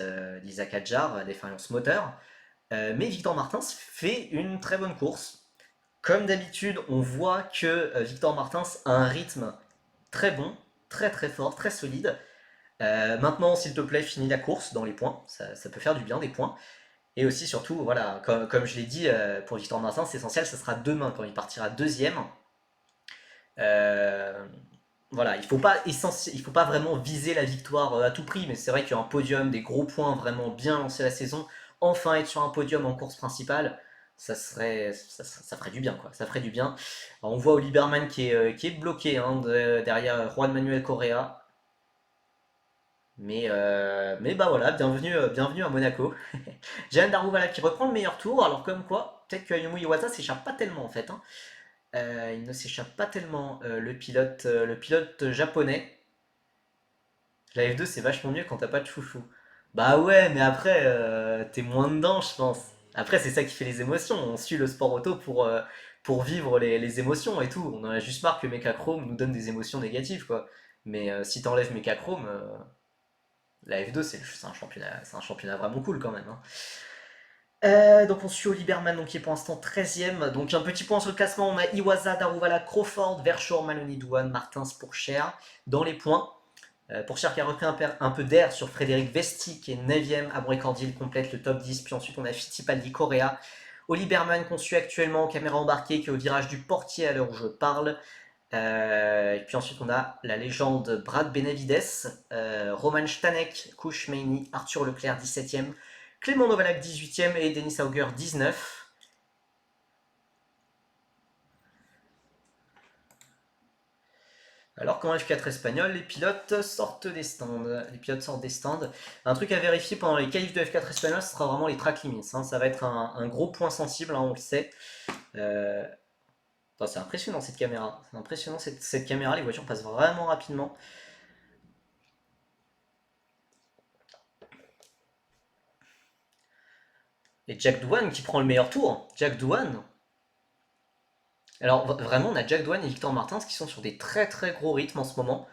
d'Isaac Adjar, la défaillance moteur. Mais Victor Martins fait une très bonne course. Comme d'habitude, on voit que Victor Martins a un rythme très bon, très très fort, très solide. Maintenant, s'il te plaît, finis la course dans les points. Ça peut faire du bien des points. Et aussi, surtout, voilà, comme je l'ai dit, pour Victor Martin, c'est essentiel, ce sera demain quand il partira deuxième. Euh, voilà, il faut pas vraiment viser la victoire à tout prix, mais c'est vrai qu'un podium, des gros points, vraiment bien lancer la saison, enfin être sur un podium en course principale, ça ferait du bien, quoi. Ça ferait du bien. Alors, on voit Oliberman qui est bloqué hein, derrière Juan Manuel Correa. Mais bah voilà, bienvenue à Monaco. Jeanne Darouvala qui reprend le meilleur tour, alors comme quoi, peut-être que Ayumu Iwata s'échappe pas tellement en fait. Hein. Il ne s'échappe pas tellement, le pilote japonais. La F2 c'est vachement mieux quand t'as pas de chouchou. Bah ouais, mais après, t'es moins dedans, je pense. Après, c'est ça qui fait les émotions. On suit le sport auto pour vivre les émotions et tout. On en a juste marre que Mechachrome nous donne des émotions négatives, quoi. Mais si t'enlèves Mechachrome, la F2 c'est un championnat vraiment cool quand même. Hein. Donc on suit Oliberman donc, qui est pour l'instant 13ème. Donc un petit point sur le classement, on a Iwasa, Daruvala, Crawford, Verschoor, Maloney, Douane, Martins, Pourchère dans les points. Pourchère qui a repris un peu d'air sur Frédéric Vesti qui est 9ème. Amaury Cordil complète le top 10. Puis ensuite on a Fittipaldi, Correa. Oliberman qu'on suit actuellement, caméra embarquée qui est au virage du portier à l'heure où je parle. Et puis ensuite on a la légende Brad Benavides, Roman Stanek, Kush Meini, Arthur Leclerc 17ème, Clément Novalak 18ème et Denis Auger 19. Alors qu'en F4 espagnol, les pilotes sortent des stands. Les pilotes sortent des stands. Un truc à vérifier pendant les qualifs de F4 espagnol, ce sera vraiment les track limits. Hein. Ça va être un gros point sensible, hein, on le sait. Euh, enfin, c'est impressionnant cette caméra. C'est impressionnant cette caméra, les voitures passent vraiment rapidement. Et Jack Douane qui prend le meilleur tour. Jack Douane. Alors vraiment, on a Jack Douane et Victor Martins qui sont sur des très très gros rythmes en ce moment.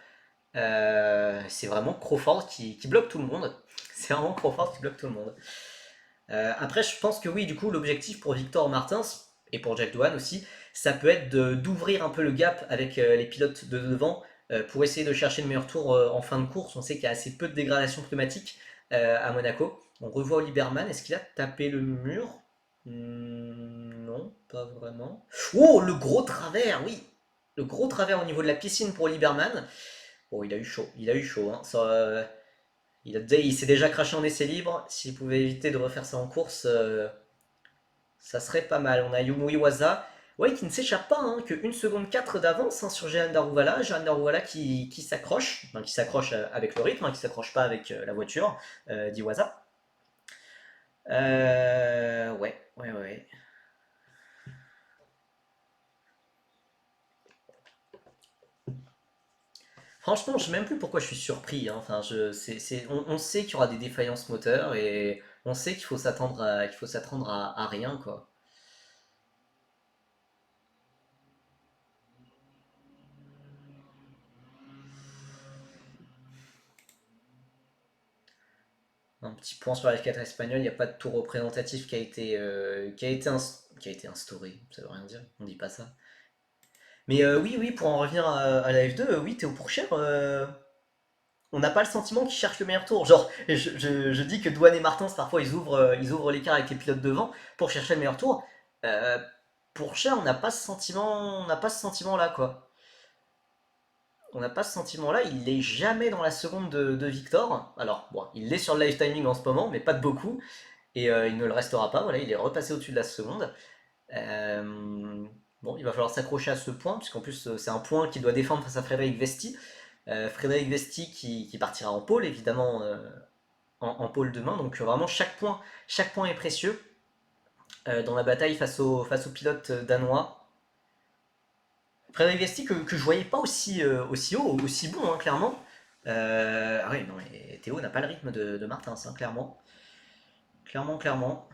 C'est vraiment Crawford qui bloque tout le monde. C'est vraiment Crawford qui bloque tout le monde. Après, je pense que oui, du coup, l'objectif pour Victor Martins et pour Jack Douane aussi, ça peut être d'ouvrir un peu le gap avec les pilotes de devant pour essayer de chercher le meilleur tour en fin de course. On sait qu'il y a assez peu de dégradation climatique à Monaco. On revoit Oliberman. Est-ce qu'il a tapé le mur? Non, pas vraiment. Oh, le gros travers, oui! Le gros travers au niveau de la piscine pour Oliberman. Bon, il a eu chaud, hein. Il s'est déjà craché en essai libre. S'il pouvait éviter de refaire ça en course, ça serait pas mal. On a Yumu Iwasa, ouais, qui ne s'échappe pas, hein, que 1 seconde 4 d'avance hein, sur Jehan Daruvala. Jehan Daruvala qui s'accroche, enfin, qui s'accroche avec le rythme, hein, qui s'accroche pas avec la voiture d'Iwasa. Ouais. Franchement, je sais même plus pourquoi je suis surpris, hein. Enfin, on sait qu'il y aura des défaillances moteurs et on sait qu'il faut s'attendre à rien, quoi. Un petit point sur la F4 espagnole, il n'y a pas de tour représentatif qui a été instauré. Ça veut rien dire, on dit pas ça. Mais oui, oui, pour en revenir à la F2, oui, Théo Pourchaire, on n'a pas le sentiment qu'ils cherchent le meilleur tour. Genre, je dis que Douane et Martins, parfois, ils ouvrent l'écart avec les pilotes devant pour chercher le meilleur tour. Euh, Pourchaire, on n'a pas ce sentiment, on n'a pas ce sentiment-là, quoi. On n'a pas ce sentiment-là, il n'est jamais dans la seconde de Victor. Alors, bon, il l'est sur le live timing en ce moment, mais pas de beaucoup. Et il ne le restera pas, voilà, il est repassé au-dessus de la seconde. Euh, bon, il va falloir s'accrocher à ce point, puisqu'en plus c'est un point qu'il doit défendre face à Frédéric Vesti. Frédéric Vesti qui partira en pôle, évidemment, en pôle demain. Donc vraiment, chaque point est précieux dans la bataille face au pilote danois. Frédéric Vesti que je voyais pas aussi haut, aussi bon, hein, clairement. Ah oui, non, mais Théo n'a pas le rythme de Martins, hein, clairement. Clairement, clairement.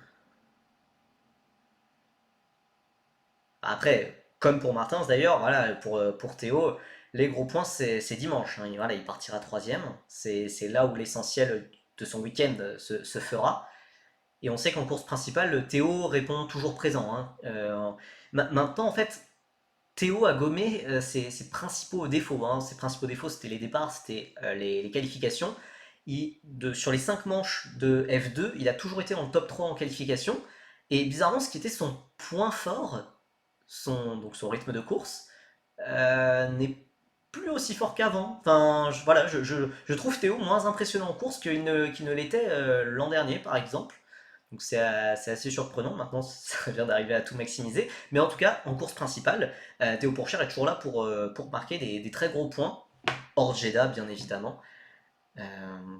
Après, comme pour Martins d'ailleurs, voilà, pour Théo, les gros points c'est dimanche, hein. Voilà, il partira troisième. C'est là où l'essentiel de son week-end se fera. Et on sait qu'en course principale, Théo répond toujours présent, hein. Maintenant, en fait, Théo a gommé ses principaux défauts, hein. Ses principaux défauts, c'était les départs, c'était les qualifications. Sur les 5 manches de F2, il a toujours été dans le top 3 en qualification. Et bizarrement, ce qui était son point fort, donc son rythme de course, n'est plus aussi fort qu'avant. Enfin, voilà, je trouve Théo moins impressionnant en course qu'il ne l'était l'an dernier, par exemple. Donc c'est assez surprenant. Maintenant, ça vient d'arriver à tout maximiser. Mais en tout cas, en course principale, Théo Pourchaire est toujours là pour marquer des très gros points. Hors Jeddah, bien évidemment. Euh,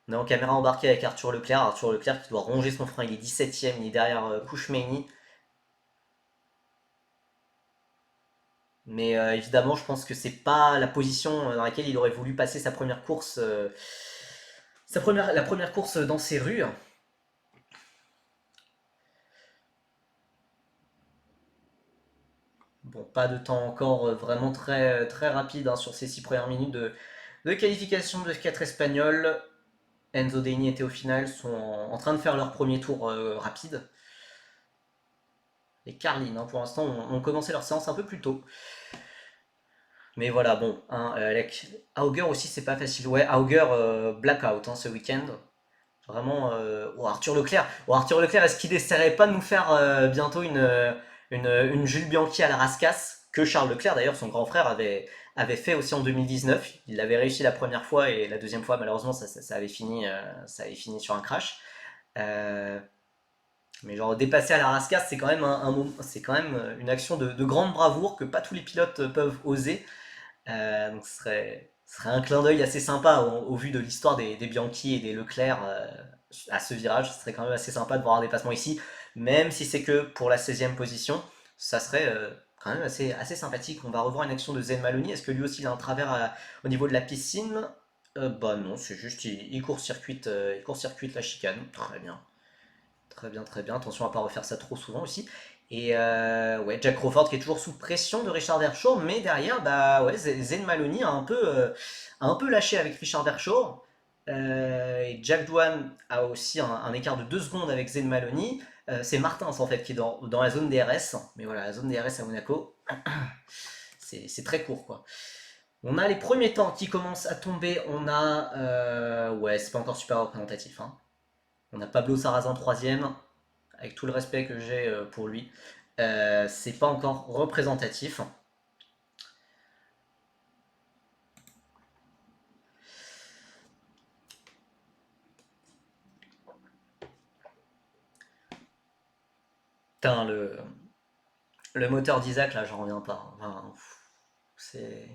on est en caméra embarquée avec Arthur Leclerc. Arthur Leclerc qui doit ronger son frein. Il est 17ème, il est derrière Kouchmeini. Mais évidemment, je pense que c'est pas la position dans laquelle il aurait voulu passer sa première course, la première course dans ces rues. Bon, pas de temps encore vraiment très rapide, hein, sur ces 6 premières minutes de qualification de F4 espagnol. Enzo Deni et Théo Final sont en train de faire leur premier tour rapide. Les Carlin, hein, pour l'instant, ont commencé leur séance un peu plus tôt. Mais voilà, bon, hein, Auger aussi, c'est pas facile. Ouais, Auger blackout, hein, ce week-end. Vraiment, Arthur Leclerc, est-ce qu'il n'essaierait pas de nous faire bientôt une Jules Bianchi à la Rascasse, que Charles Leclerc, d'ailleurs, son grand frère, avait fait aussi en 2019. Il l'avait réussi la première fois et la deuxième fois, malheureusement, ça avait fini sur un crash. Euh, mais genre, dépasser à la Rascasse, c'est quand même c'est quand même une action de grande bravoure que pas tous les pilotes peuvent oser. Donc ce serait un clin d'œil assez sympa au vu de l'histoire des Bianchi et des Leclerc à ce virage. Ce serait quand même assez sympa de voir un dépassement ici, même si c'est que pour la 16e position. Ça serait quand même assez sympathique. On va revoir une action de Zen Maloney. Est-ce que lui aussi il a un travers au niveau de la piscine? Bah non, c'est juste il court-circuite la chicane. Très bien. Très bien, très bien. Attention à ne pas refaire ça trop souvent aussi. Et ouais, Jack Crawford qui est toujours sous pression de Richard Verschoor, mais derrière, bah ouais, Zen Maloney a un peu lâché avec Richard Verschoor. Et Jack Doohan a aussi un écart de 2 secondes avec Zen Maloney. C'est Martins en fait qui est dans la zone DRS. Mais voilà, la zone DRS à Monaco, c'est très court quoi. On a les premiers temps qui commencent à tomber. On a. Ouais, c'est pas encore super représentatif, hein. On a Pablo Sarrazin troisième, avec tout le respect que j'ai pour lui. C'est pas encore représentatif. Putain, le moteur d'Isaac, là, j'en reviens pas. Enfin, c'est...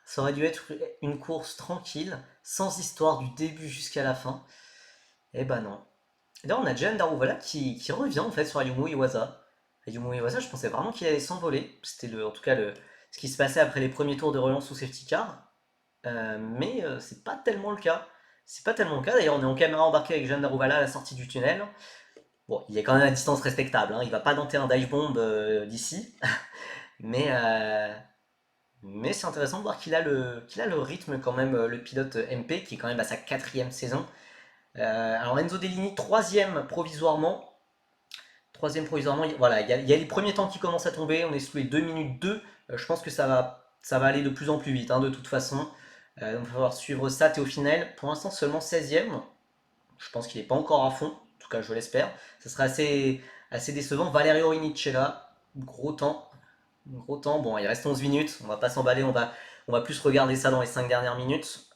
Ça aurait dû être une course tranquille, sans histoire du début jusqu'à la fin. Eh ben non. D'ailleurs, on a Jehan Daruvala qui revient en fait sur Ayumu Iwasa. Ayumu Iwasa, je pensais vraiment qu'il allait s'envoler. En tout cas, ce qui se passait après les premiers tours de relance sous safety car. Mais c'est pas tellement le cas. C'est pas tellement le cas. D'ailleurs, on est en caméra embarquée avec Jeanne Darouvala à la sortie du tunnel. Bon, il est quand même à distance respectable, hein. Il va pas tenter un dive bomb d'ici. Mais, euh, mais c'est intéressant de voir qu'il a le rythme quand même, le pilote MP, qui est quand même à sa quatrième saison. Alors Enzo Dellini, troisième provisoirement. Troisième provisoirement, voilà, il y a les premiers temps qui commencent à tomber. On est sous les 2 minutes 2. Je pense que ça va aller de plus en plus vite, hein, de toute façon. Donc il va falloir suivre ça. Théophile, pour l'instant seulement 16e. Je pense qu'il n'est pas encore à fond. En tout cas, je l'espère. Ça serait assez décevant. Valerio Rinicella, gros temps. Gros temps. Bon, il reste 11 minutes. On va pas s'emballer. On va plus regarder ça dans les 5 dernières minutes.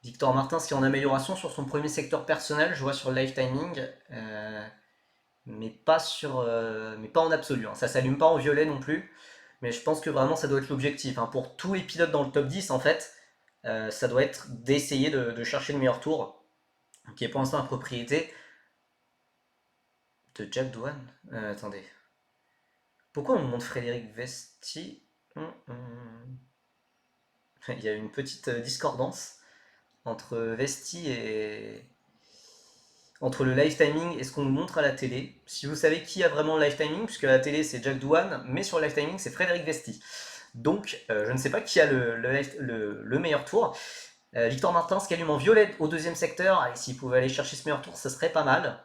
Victor Martins qui est en amélioration sur son premier secteur personnel, je vois sur le live timing, mais pas en absolu, hein. Ça s'allume pas en violet non plus, mais je pense que vraiment ça doit être l'objectif, hein. Pour tous les pilotes dans le top 10 en fait, ça doit être d'essayer de chercher le meilleur tour, qui est pour l'instant la propriété de Jack Doohan. Attendez, pourquoi on me montre Frédéric Vesti? Il y a une petite discordance entre Vesti et, entre le live timing et ce qu'on nous montre à la télé. Si vous savez qui a vraiment le live timing, puisque à la télé c'est Jack Doohan, mais sur le live timing c'est Frédéric Vesti. Donc je ne sais pas qui a le meilleur tour. Victor Martins qui allume en violet au deuxième secteur, et s'il pouvait aller chercher ce meilleur tour, ça serait pas mal.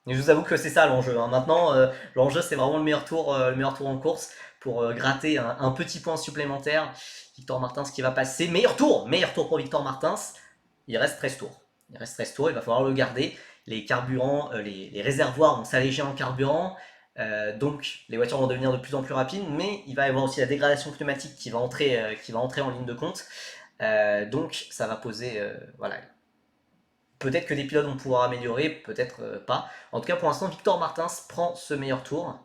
Mais je vous avoue que c'est ça l'enjeu, hein. Maintenant, l'enjeu c'est vraiment le meilleur tour en course pour gratter un petit point supplémentaire. Victor Martins qui va passer. Meilleur tour pour Victor Martins. Il reste 13 tours. Il reste 13 tours, il va falloir le garder. Les carburants, les réservoirs vont s'alléger en carburant. Donc les voitures vont devenir de plus en plus rapides, mais il va y avoir aussi la dégradation pneumatique qui va entrer en ligne de compte. Donc ça va poser, voilà. Peut-être que les pilotes vont pouvoir améliorer, peut-être pas. En tout cas, pour l'instant, Victor Martins prend ce meilleur tour.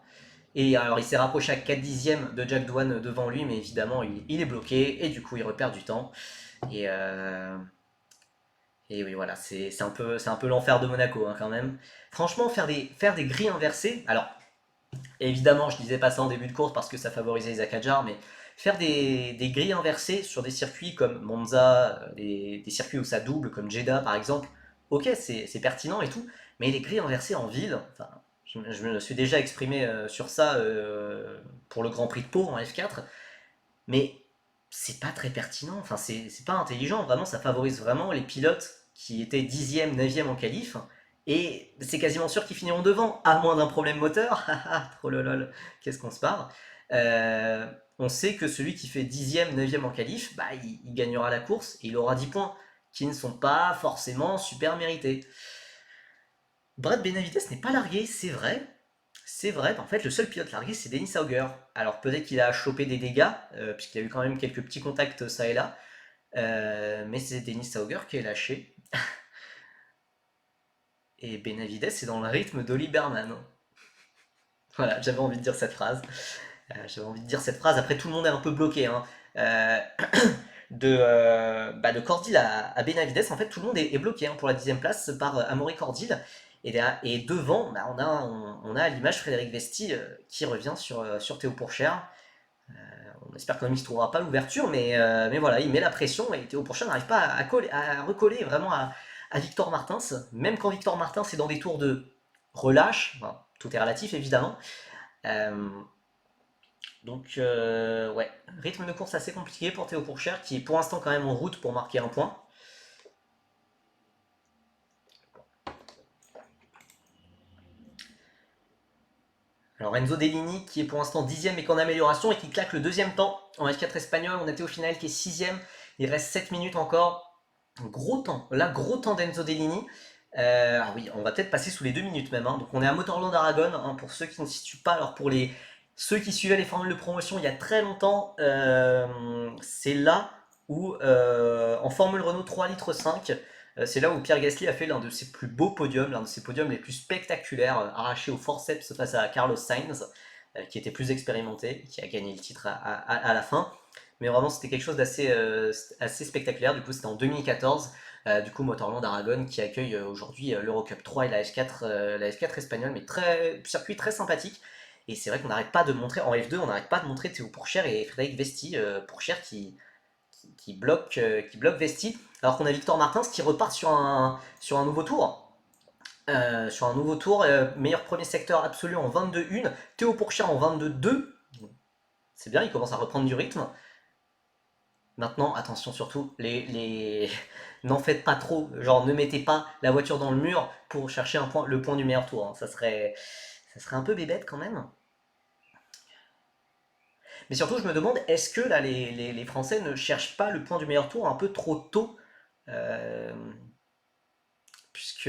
Et alors, il s'est rapproché à 4 dixièmes de Jack Doohan devant lui, mais évidemment, il est bloqué et du coup, il repère du temps. Et, euh, et oui, voilà, c'est un peu l'enfer de Monaco, hein, quand même. Franchement, faire des grilles inversées, alors évidemment, je disais pas ça en début de course parce que ça favorisait Isaac Hadjar, mais faire des grilles inversées sur des circuits comme Monza, des circuits où ça double, comme Jeddah par exemple, ok, c'est pertinent et tout, mais les grilles inversées en ville, enfin, je me suis déjà exprimé sur ça pour le Grand Prix de Pau en F4, mais c'est pas très pertinent, enfin, c'est pas intelligent, vraiment, ça favorise vraiment les pilotes qui étaient 10e, 9e en qualif, et c'est quasiment sûr qu'ils finiront devant, à moins d'un problème moteur. Trop lol, qu'est-ce qu'on se parle. Euh, on sait que celui qui fait 10e, 9e en qualif, bah, il gagnera la course et il aura 10 points, qui ne sont pas forcément super mérités. Brad Benavides n'est pas largué, c'est vrai. C'est vrai, en fait, le seul pilote largué, c'est Dennis Auger. Alors peut-être qu'il a chopé des dégâts, puisqu'il y a eu quand même quelques petits contacts ça et là, mais c'est Dennis Auger qui est lâché. Et Benavides est dans le rythme d'Oli Berman. Voilà, j'avais envie de dire cette phrase. J'avais envie de dire cette phrase. Après, tout le monde est un peu bloqué, hein. Euh, de Cordil à Benavides, en fait, tout le monde est bloqué, hein, pour la 10e place par Amaury Cordil. Et devant, bah, on a à l'image Frédéric Vesti qui revient sur Théo Pourchère. On espère quand même qu'il ne trouvera pas l'ouverture, mais voilà, il met la pression et Théo Pourchère n'arrive pas à recoller vraiment à Victor Martins. Même quand Victor Martins est dans des tours de relâche, enfin, tout est relatif évidemment. Euh, ouais, rythme de course assez compliqué pour Théo Pourchère qui est pour l'instant quand même en route pour marquer un point. Alors Enzo Dellini qui est pour l'instant 10e et qu'en amélioration et qui claque le deuxième temps en F4 espagnol. On a Théo Final qui est 6e. Il reste 7 minutes encore. Gros temps, là gros temps d'Enzo Dellini. Ah oui, on va peut-être passer sous les 2 minutes même, hein. Donc on est à Motorland Aragon, hein, pour ceux qui ne se situent pas. Alors pour ceux qui suivaient les formules de promotion il y a très longtemps, c'est là où en Formule Renault 3 litres 5, c'est là où Pierre Gasly a fait l'un de ses plus beaux podiums, l'un de ses podiums les plus spectaculaires, arraché au forceps face à Carlos Sainz, qui était plus expérimenté, qui a gagné le titre à la fin. mais vraiment c'était quelque chose d'assez assez spectaculaire. Du coup, c'était en 2014. Du coup, Motorland Aragon qui accueille aujourd'hui l'Eurocup 3 et la F4 espagnole, mais circuit très sympathique. Et c'est vrai qu'on n'arrête pas de montrer, en F2, on n'arrête pas de montrer Théo Pourchaire et Frédéric Vesti. Pourchaire qui bloque Vesti, alors qu'on a Victor Martins qui repart sur un nouveau tour. Meilleur premier secteur absolu en 22-1, Théo Pourchaire en 22-2. C'est bien, il commence à reprendre du rythme. Maintenant, attention surtout, n'en faites pas trop, genre ne mettez pas la voiture dans le mur pour chercher le point du meilleur tour, hein. Ça serait un peu bébête quand même. Mais surtout, je me demande, est-ce que là, les Français ne cherchent pas le point du meilleur tour un peu trop tôt? Euh, puisque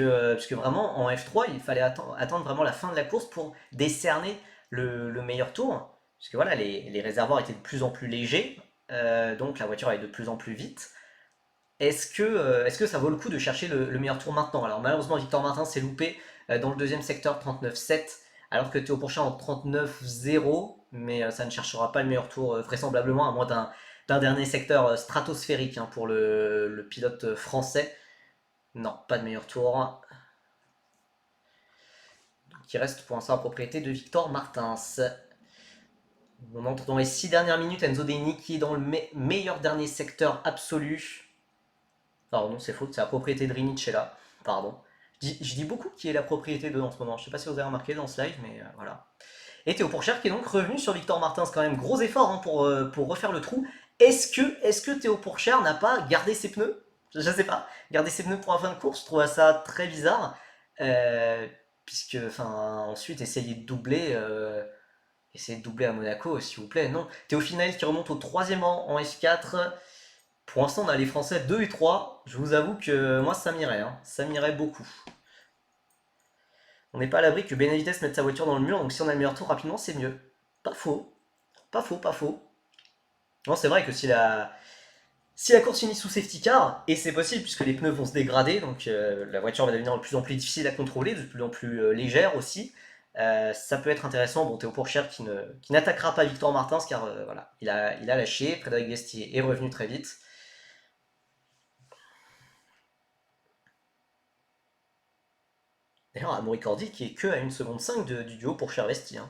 vraiment, en F3, il fallait attendre vraiment la fin de la course pour décerner le meilleur tour. Puisque voilà, les réservoirs étaient de plus en plus légers, donc la voiture allait de plus en plus vite. Est-ce que ça vaut le coup de chercher le meilleur tour maintenant? Alors malheureusement, Victor Martin s'est loupé dans le deuxième secteur 39,7, alors que Théo Pourchain en 39,0, mais ça ne cherchera pas le meilleur tour vraisemblablement, à moins d'un dernier secteur stratosphérique, hein, pour le pilote français. Non, pas de meilleur tour, qui reste pour l'instant en propriété de Victor Martins. On entre dans les 6 dernières minutes, Enzo Deini qui est dans le meilleur dernier secteur absolu. Pardon, non, c'est faux, c'est la propriété de Rinicella. Pardon. Je dis beaucoup qui est la propriété de en ce moment. Je sais pas si vous avez remarqué dans ce live, mais voilà. Et Théo Pourchaire qui est donc revenu sur Victor Martins, quand même gros effort, hein, pour refaire le trou. Est-ce que Théo Pourchaire n'a pas gardé ses pneus? Je sais pas. Garder ses pneus pour la fin de course, je trouve ça très bizarre. Euh, puisque, enfin, ensuite, essayer de doubler à Monaco, s'il vous plaît. Non. Théo Final qui remonte au troisième rang en F4. Pour l'instant, on a les Français 2 et 3. Je vous avoue que moi, ça m'irait, hein. Ça m'irait beaucoup. On n'est pas à l'abri que Benavides mette sa voiture dans le mur, donc si on a le meilleur tour rapidement, c'est mieux. Pas faux. Pas faux, pas faux. Non, c'est vrai que si la course finit sous safety car, et c'est possible puisque les pneus vont se dégrader, donc la voiture va devenir de plus en plus difficile à contrôler, de plus en plus légère aussi, ça peut être intéressant. Bon, Théo Pourchaire qui n'attaquera pas Victor Martins car voilà, il a lâché. Frédéric Vestier est revenu très vite. D'ailleurs, Amaury Cordy qui est que à 1 seconde 5 du duo pour Vesti, hein.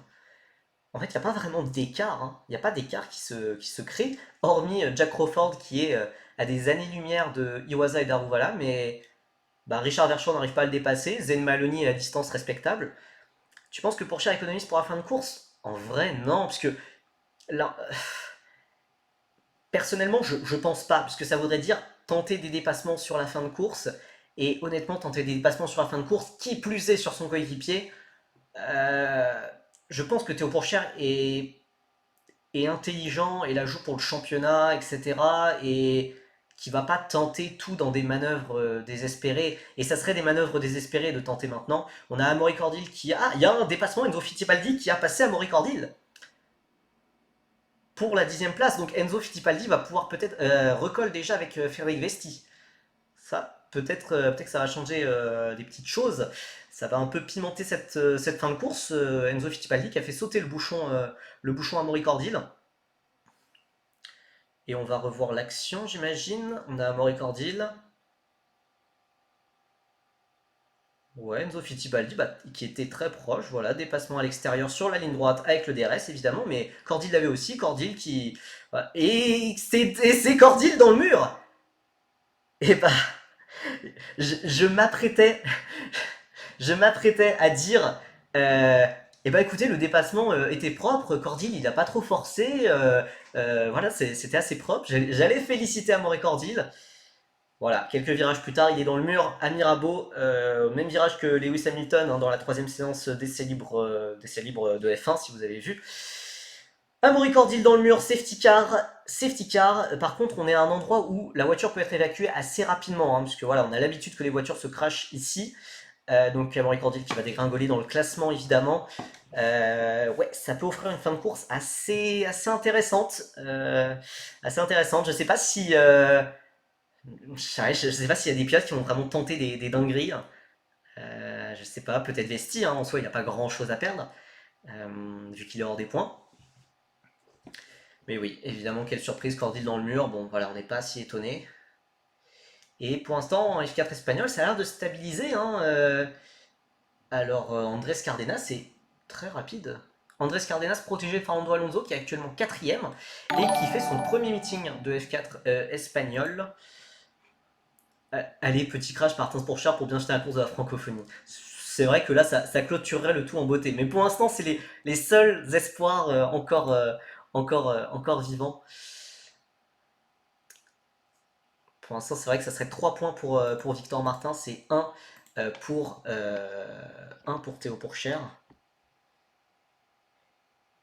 En fait, il n'y a pas vraiment d'écart, hein. Il n'y a pas d'écart qui se crée, hormis Jack Crawford qui est à des années-lumière de Iwasa et Daruvala, mais bah, Richard Verschoor n'arrive pas à le dépasser, Zen Maloney est à distance respectable. Tu penses que Pourchaire économise pour la fin de course? En vrai, non, parce que là, personnellement, je pense pas, parce que ça voudrait dire tenter des dépassements sur la fin de course, et honnêtement, tenter des dépassements sur la fin de course, qui plus est sur son coéquipier, euh, je pense que Théo Pourchaire est intelligent et la joue pour le championnat, etc. Et qui va pas tenter tout dans des manœuvres désespérées. Et ça serait des manœuvres désespérées de tenter maintenant. On a Amaury Cordil il y a un dépassement, Enzo Fittipaldi qui a passé Amaury Cordil pour la 10e place. Donc Enzo Fittipaldi va pouvoir peut-être recolle déjà avec Frédéric Vesti. Ça, peut-être que ça va changer des petites choses. Ça va un peu pimenter cette fin de course. Enzo Fittipaldi qui a fait sauter le bouchon Amaury Cordil. Et on va revoir l'action, j'imagine. On a Amaury Cordil. Ouais, Enzo Fittipaldi, bah, qui était très proche. Voilà, dépassement à l'extérieur sur la ligne droite avec le DRS, évidemment. Mais Cordil l'avait aussi. Cordil qui. Voilà. Et c'est Cordil dans le mur! Et bah, je m'apprêtais. Je m'apprêtais à dire. Eh ben écoutez, le dépassement était propre, Cordil il a pas trop forcé, voilà, c'était assez propre. J'allais féliciter Amaury Cordil. Voilà, quelques virages plus tard, il est dans le mur à Mirabeau, même virage que Lewis Hamilton, hein, dans la troisième séance d'essai libre de F1, si vous avez vu. Amaury Cordil dans le mur, safety car, safety car. Par contre, on est à un endroit où la voiture peut être évacuée assez rapidement, hein, puisque voilà, on a l'habitude que les voitures se crashent ici. Donc Amaury Cordil qui va dégringoler dans le classement, évidemment. Ouais, ça peut offrir une fin de course assez intéressante. Assez intéressante. Je sais pas si je sais pas s'il y a des pilotes qui vont vraiment tenter des dingueries. Je sais pas, peut-être Vesti, hein, en soi il n'a pas grand chose à perdre, vu qu'il est hors des points. Mais oui, évidemment, quelle surprise, Cordil dans le mur. Bon, voilà, on n'est pas si étonné. Et pour l'instant, en F4 espagnol, ça a l'air de stabiliser, hein. Alors, Andrés Cardenas, c'est très rapide. Andrés Cardenas protégé de Fernando Alonso, qui est actuellement quatrième et qui fait son premier meeting de F4 espagnol. Allez, petit crash par pour Cher pour bien jeter la course de la francophonie. C'est vrai que là, ça clôturerait le tout en beauté. Mais pour l'instant, c'est les seuls espoirs encore vivants. Pour l'instant, c'est vrai que ça serait 3 points pour Victor Martin. C'est un pour Théo Pourchère.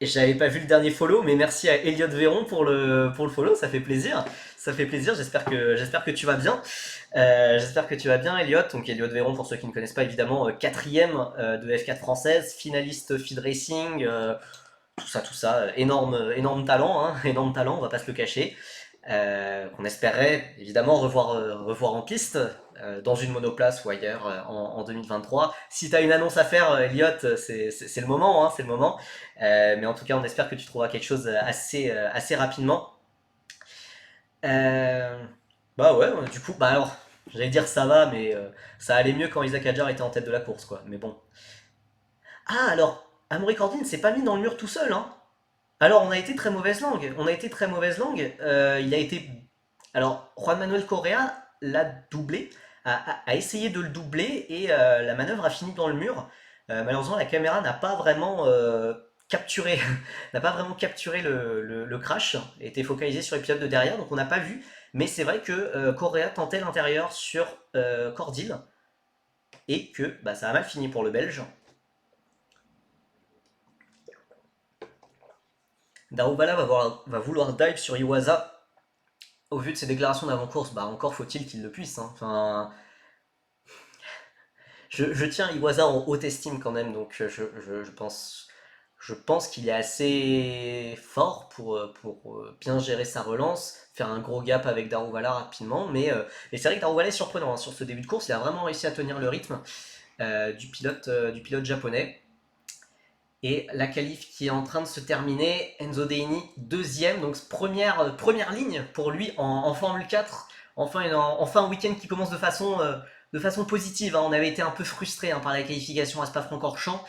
Et j'avais pas vu le dernier follow, mais merci à Elliot Véron pour le follow, ça fait plaisir. Ça fait plaisir, j'espère que tu vas bien. J'espère que tu vas bien, Elliot. Donc, Elliot Véron, pour ceux qui ne connaissent pas, évidemment, quatrième de F4 française, finaliste Feed Racing, tout ça, énorme talent, hein, énorme talent, on va pas se le cacher. Qu'on espérait évidemment revoir en piste, dans une monoplace ou ailleurs en 2023. Si tu as une annonce à faire, Elliot, c'est le moment, hein, c'est le moment. Mais en tout cas, on espère que tu trouveras quelque chose assez rapidement. Euh, Bah ouais, du coup, bah alors, j'allais dire ça va, mais ça allait mieux quand Isaac Hadjar était en tête de la course, quoi. Mais bon. Ah, alors, Amaury Cordin ne s'est pas mis dans le mur tout seul, hein. Alors, on a été très mauvaise langue. On a été très mauvaise langue. Il a été. Alors, Juan Manuel Correa l'a doublé, a essayé de le doubler et la manœuvre a fini dans le mur. Malheureusement, la caméra n'a pas vraiment capturé, n'a pas vraiment capturé le crash. Elle était focalisée sur les pilotes de derrière, donc on n'a pas vu. Mais c'est vrai que Correa tentait l'intérieur sur Cordil et que bah, ça a mal fini pour le Belge. Daruvala va vouloir dive sur Iwasa. Au vu de ses déclarations d'avant-course, bah encore faut-il qu'il le puisse, hein. Enfin, je tiens Iwasa en haute estime quand même, donc je pense qu'il est assez fort pour bien gérer sa relance, faire un gros gap avec Daruvala rapidement, mais c'est vrai que Daruvala est surprenant, hein. Sur ce début de course, il a vraiment réussi à tenir le rythme du pilote japonais. Et la qualif qui est en train de se terminer, Enzo Deini deuxième, donc première ligne pour lui en Formule 4. Enfin un week-end qui commence de façon positive, hein. On avait été un peu frustré, hein, par la qualification à Spa-Francorchamps.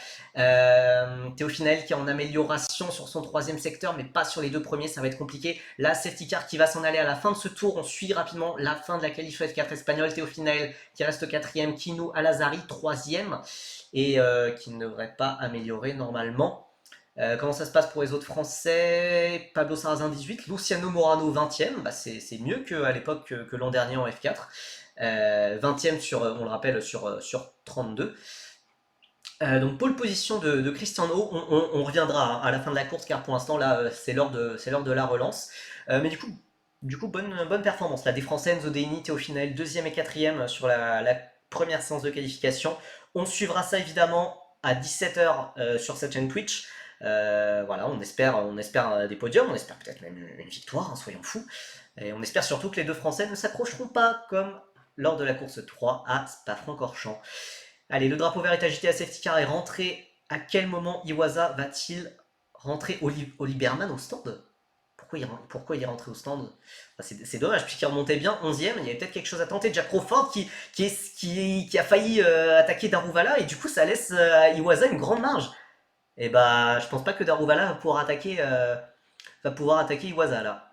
Théo Finel qui est en amélioration sur son troisième secteur, mais pas sur les deux premiers, ça va être compliqué. Là, safety car qui va s'en aller à la fin de ce tour. On suit rapidement la fin de la qualif F4 espagnole. Théo Finel qui reste quatrième, Kino Alazari troisième et qui ne devrait pas améliorer normalement. Comment ça se passe pour les autres Français? Pablo Sarrazin 18, Luciano Morano 20e, bah c'est mieux qu'à l'époque que l'an dernier en F4. 20e on le rappelle, sur 32. Donc pole position de Christian O, on reviendra, hein, à la fin de la course car pour l'instant là c'est l'heure de la relance. Mais du coup bonne performance là des Français, Enzo Deini, Théo Finel, deuxième et quatrième sur la première séance de qualification. On suivra ça évidemment à 17h sur cette chaîne Twitch. Voilà, on espère des podiums, on espère peut-être même une victoire, hein, soyons fous. Et on espère surtout que les deux Français ne s'accrocheront pas comme lors de la course 3 à Spa-Francorchamps. Allez, le drapeau vert est agité à safety car est rentré. À quel moment Iwasa va-t-il rentrer au Liberman au stand? Pourquoi il est rentré au stand? C'est dommage, puisqu'il remontait bien 11ème. Il y avait peut-être quelque chose à tenter. Jack Crawford qui a failli attaquer Daruvala et du coup ça laisse à Iwasa une grande marge. Et bah, je pense pas que Daruvala va pouvoir attaquer Iwasa là.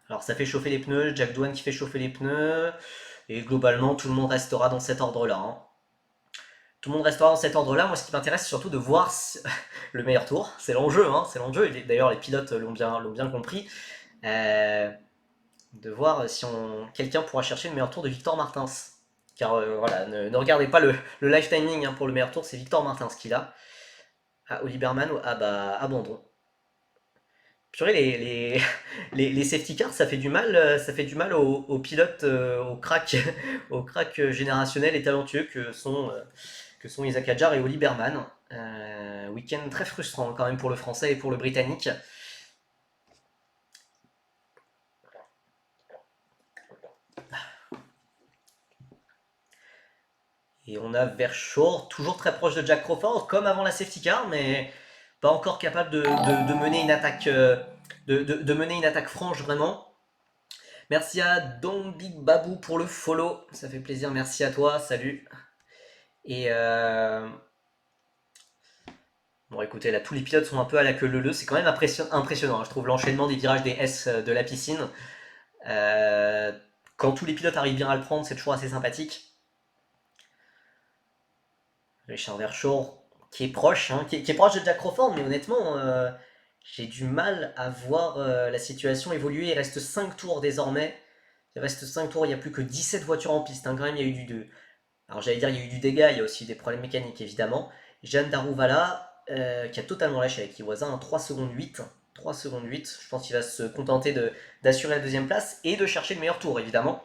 Alors ça fait chauffer les pneus, Jack Doohan qui fait chauffer les pneus, et globalement tout le monde restera dans cet ordre-là, hein. Tout le monde restera dans cet ordre-là. Moi, ce qui m'intéresse, c'est surtout de voir le meilleur tour. C'est l'enjeu, hein, c'est l'enjeu. Et d'ailleurs, les pilotes l'ont bien compris. Euh, de voir si quelqu'un pourra chercher le meilleur tour de Victor Martins. Car voilà, ne regardez pas le live timing, hein, pour le meilleur tour, c'est Victor Martins qui l'a. Ah, Oliverman, ah bah, abandon. Purée, les safety cars, ça fait du mal aux pilotes, aux cracks, aux cracks générationnels et talentueux que sont Isaac Hadjar et Oli Berman. Week-end très frustrant quand même pour le français et pour le britannique. Et on a Verschoor, toujours très proche de Jack Crawford, comme avant la safety car, mais pas encore capable de mener une attaque, de mener une attaque franche vraiment. Merci à Don Big Babou pour le follow, ça fait plaisir, merci à toi, salut. Et bon, écoutez, là, tous les pilotes sont un peu à la queue leu-leu. C'est quand même impressionnant, hein. Je trouve l'enchaînement des virages des S de la piscine. Euh, Quand tous les pilotes arrivent bien à le prendre, c'est toujours assez sympathique. Richard Verschoor, qui est proche, hein, qui est proche de Jack Crawford, mais honnêtement, j'ai du mal à voir la situation évoluer. Il reste 5 tours désormais. Il reste 5 tours, il n'y a plus que 17 voitures en piste, hein. Quand même, il y a eu du. Alors j'allais dire, il y a eu du dégât, il y a aussi des problèmes mécaniques évidemment. Jeanne Darouvala, qui a totalement lâché avec Iwasa, 3 secondes 8. 3 secondes 8, je pense qu'il va se contenter d'assurer la deuxième place et de chercher le meilleur tour évidemment.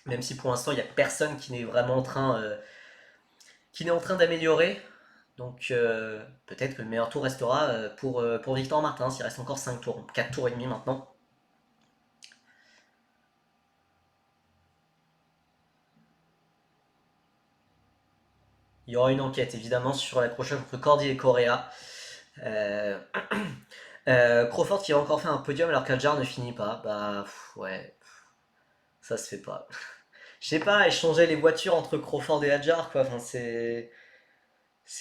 Même si pour l'instant il n'y a personne qui n'est vraiment en train d'améliorer. Donc peut-être que le meilleur tour restera pour Victor Martin, s'il reste encore 5 tours, 4 tours et demi maintenant. Il y aura une enquête évidemment sur l'accrochage entre Cordy et Correa. Euh, Crawford qui a encore fait un podium alors qu'Adjar ne finit pas. Bah ouais, ça se fait pas. Je sais pas, échanger les voitures entre Crawford et Adjar quoi. Enfin c'est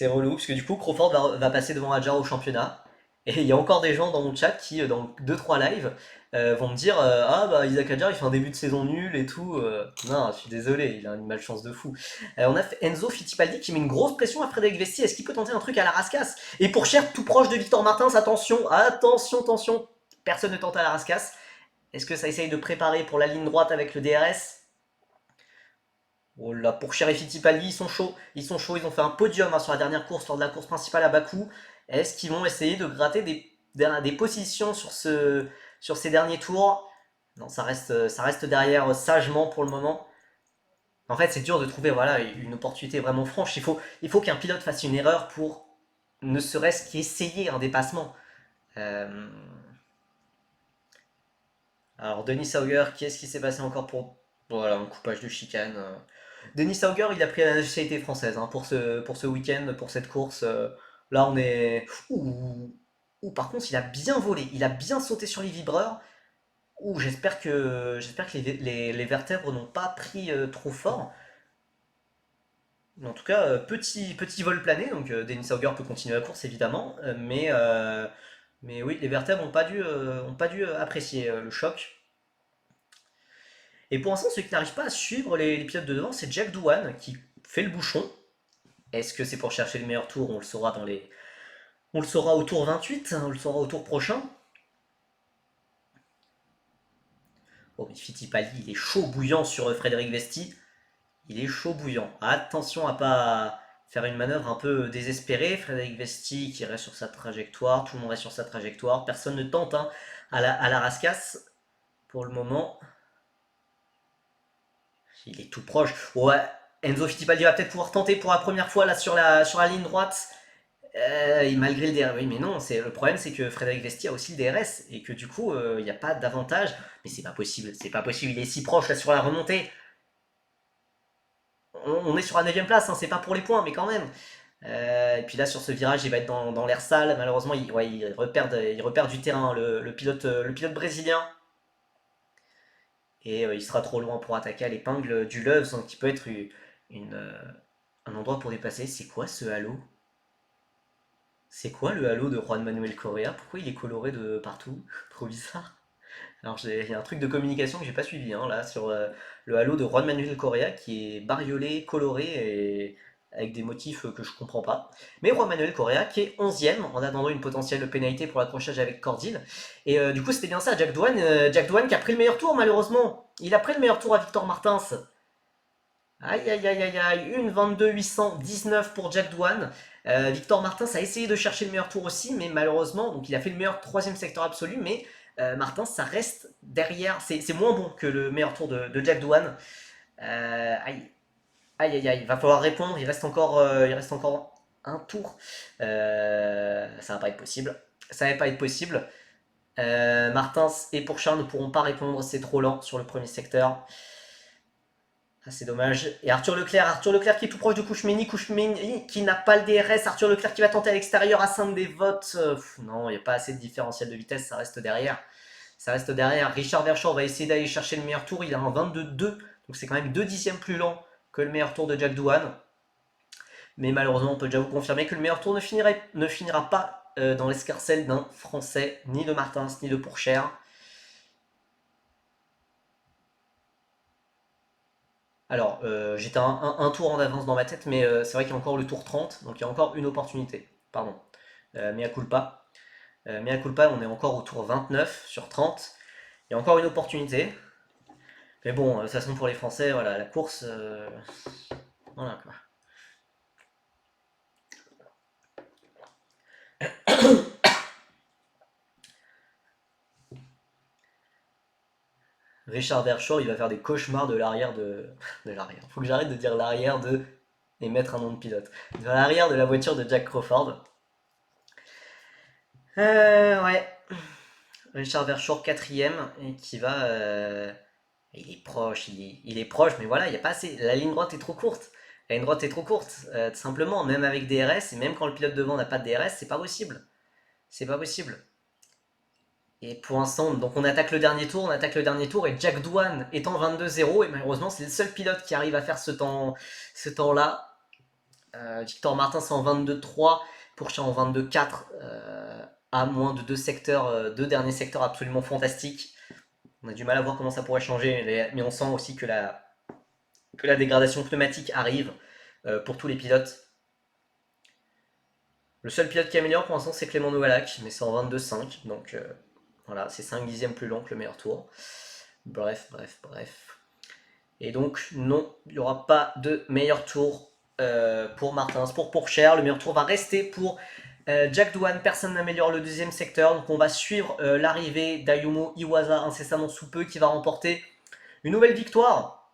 relou parce que du coup Crawford va passer devant Adjar au championnat. Et il y a encore des gens dans mon chat qui, dans deux trois lives, vont me dire ah bah Isaac Adjar il fait un début de saison nul et tout. Non, je suis désolé, il a une malchance de fou. On a Enzo Fittipaldi qui met une grosse pression à Frédéric Vesti. Est-ce qu'il peut tenter un truc à la rascasse? Et pour cher, tout proche de Victor Martins, attention, attention, attention. Personne ne tente à la rascasse. Est-ce que ça essaye de préparer pour la ligne droite avec le DRS? Oh là, pour Cher et Fittipaldi, ils sont chauds. Ils sont chauds, ils ont fait un podium, hein, sur la dernière course, lors de la course principale à Bakou. Est-ce qu'ils vont essayer de gratter des positions sur ces derniers tours? Non, ça reste derrière sagement pour le moment. En fait, c'est dur de trouver voilà, une opportunité vraiment franche. Il faut qu'un pilote fasse une erreur pour ne serait-ce qu'essayer un dépassement. Euh, Alors, Denis Sauger, qu'est-ce qui s'est passé encore pour. Voilà, un coupage de chicane. Denis Sauger, il a pris la nationalité française, hein, pour ce week-end, pour cette course. Là, on est. Ouh, ouh, par contre, il a bien volé, il a bien sauté sur les vibreurs. Ouh, j'espère que les vertèbres n'ont pas pris trop fort. Mais en tout cas, petit vol plané, donc Denis Sauger peut continuer la course évidemment, mais oui, les vertèbres n'ont pas dû apprécier le choc. Et pour l'instant, ceux qui n'arrivent pas à suivre les pilotes de devant, c'est Jack Doohan qui fait le bouchon. Est-ce que c'est pour chercher le meilleur tour? On le saura au tour 28, hein, on le saura au tour prochain. Oh, mais Fittipaldi, il est chaud bouillant sur Frédéric Vesti. Il est chaud bouillant. Attention à pas faire une manœuvre un peu désespérée. Frédéric Vesti qui reste sur sa trajectoire. Tout le monde reste sur sa trajectoire. Personne ne tente, hein, à la rascasse pour le moment. Il est tout proche. Ouais, Enzo Fittipaldi va peut-être pouvoir tenter pour la première fois là sur la ligne droite. Et malgré le DRS, oui, mais non, le problème c'est que Frédéric Vesti a aussi le DRS et que du coup il n'y a pas d'avantage. Mais c'est pas possible, c'est pas possible, il est si proche là sur la remontée. On est sur la 9ème place, hein, c'est pas pour les points, mais quand même. Et puis là sur ce virage il va être dans l'air sale, malheureusement il repère du terrain, le pilote brésilien. Et il sera trop loin pour attaquer à l'épingle du Loves, donc qui peut être un endroit pour dépasser. C'est quoi ce halo? C'est quoi le halo de Juan Manuel Correa? Pourquoi il est coloré de partout? Trop bizarre. Alors il y a un truc de communication que j'ai pas suivi, hein, là sur le halo de Juan Manuel Correa qui est bariolé, coloré et avec des motifs que je comprends pas. Mais Juan Manuel Correa qui est 11ème en attendant une potentielle pénalité pour l'accrochage avec Cordil. Et du coup c'était bien ça, Jack Doohan qui a pris le meilleur tour malheureusement. Il a pris le meilleur tour à Victor Martins. Aïe aïe aïe aïe aïe, une 22 819 pour Jack Doohan. Victor Martins a essayé de chercher le meilleur tour aussi, mais malheureusement, donc il a fait le meilleur troisième secteur absolu, mais Martins, ça reste derrière, c'est moins bon que le meilleur tour de Jack Doohan. Aïe aïe aïe aïe, il va falloir répondre, il reste encore un tour. Ça va pas être possible. Ça va pas être possible. Martins et Pourchard ne pourront pas répondre, c'est trop lent sur le premier secteur. Ah, c'est dommage. Et Arthur Leclerc qui est tout proche de Kouchmeni qui n'a pas le DRS, Arthur Leclerc qui va tenter à l'extérieur à Sainte-Dévote. Non, il n'y a pas assez de différentiel de vitesse, ça reste derrière. Ça reste derrière. Richard Verschoor va essayer d'aller chercher le meilleur tour, il a un 22-2, donc c'est quand même 2 dixièmes plus lent que le meilleur tour de Jack Doohan. Mais malheureusement, on peut déjà vous confirmer que le meilleur tour ne finira pas dans l'escarcelle d'un Français, ni de Martins, ni de Pourchère. Alors, j'étais un tour en avance dans ma tête, mais c'est vrai qu'il y a encore le tour 30, donc il y a encore une opportunité. Pardon. Mea culpa. Mea culpa, on est encore au tour 29 sur 30. Il y a encore une opportunité. Mais bon, de toute façon, pour les Français, voilà, la course. Voilà quoi. Richard Verschoor, il va faire des cauchemars de l'arrière de l'arrière. Faut que j'arrête de dire l'arrière de. Et mettre un nom de pilote. De l'arrière de la voiture de Jack Crawford. Ouais. Richard Verschoor, quatrième, et qui va. Il est proche, il est proche, mais voilà, il y a pas assez. La ligne droite est trop courte. La ligne droite est trop courte. Tout simplement, même avec DRS, et même quand le pilote devant n'a pas de DRS, c'est pas possible. C'est pas possible. Et pour l'instant, donc on attaque le dernier tour, et Jack Doohan est en 22-0, et malheureusement, c'est le seul pilote qui arrive à faire ce temps-là. Victor Martin, c'est en 22-3, Pourchain en 22-4, à moins de deux derniers secteurs absolument fantastiques. On a du mal à voir comment ça pourrait changer, mais on sent aussi que la dégradation pneumatique arrive pour tous les pilotes. Le seul pilote qui améliore pour l'instant, c'est Clément Novalak, mais c'est en 22-5, donc voilà, c'est 5 dixièmes plus long que le meilleur tour. Bref. Et donc, non, il n'y aura pas de meilleur tour pour Martins, pour Pourchère. Le meilleur tour va rester pour Jack Doohan. Personne n'améliore le deuxième secteur. Donc, on va suivre l'arrivée d'Ayumu Iwasa incessamment sous peu qui va remporter une nouvelle victoire.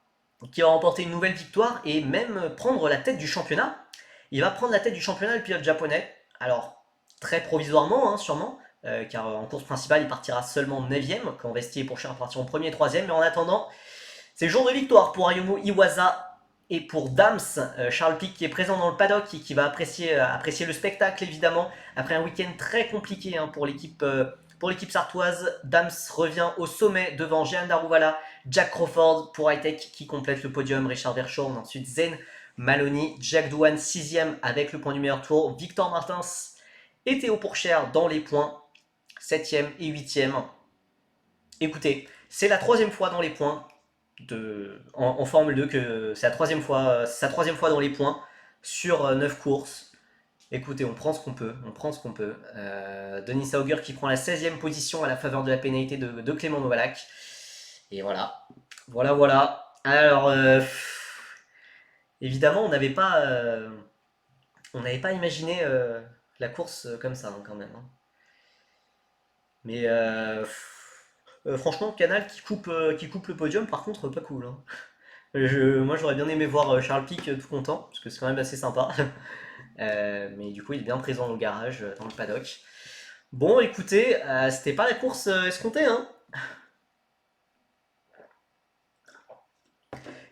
Et même prendre la tête du championnat. Il va prendre la tête du championnat, le pilote japonais. Alors, très provisoirement, hein, sûrement. Car en course principale, il partira seulement 9ème, quand Vestier et Pourchère partiront 1er et 3ème. Mais en attendant, c'est jour de victoire pour Ayumu Iwasa et pour Dams, Charles Pic qui est présent dans le paddock et qui va apprécier le spectacle évidemment. Après un week-end très compliqué hein, pour l'équipe sartoise, Dams revient au sommet devant Jehan Daruvala, Jack Crawford pour Hightech qui complète le podium, Richard Verschoor, ensuite Zen Maloney, Jack Doohan 6ème avec le point du meilleur tour, Victor Martins et Théo Pourchère dans les points, 7ème et 8ème. Écoutez, c'est la 3ème fois dans les points en Formule 2 que c'est sa troisième fois dans les points sur 9 courses. Écoutez, on prend ce qu'on peut, Denis Sauger qui prend la 16ème position à la faveur de la pénalité de Clément Novalak. Et voilà. Alors, évidemment, on n'avait pas imaginé la course comme ça hein, quand même. Hein. Mais franchement, Canal qui coupe le podium, par contre, pas cool. Hein. Moi, j'aurais bien aimé voir Charles Pic tout content, parce que c'est quand même assez sympa. Mais du coup, il est bien présent au garage, dans le paddock. Bon, écoutez, c'était pas la course escomptée, hein.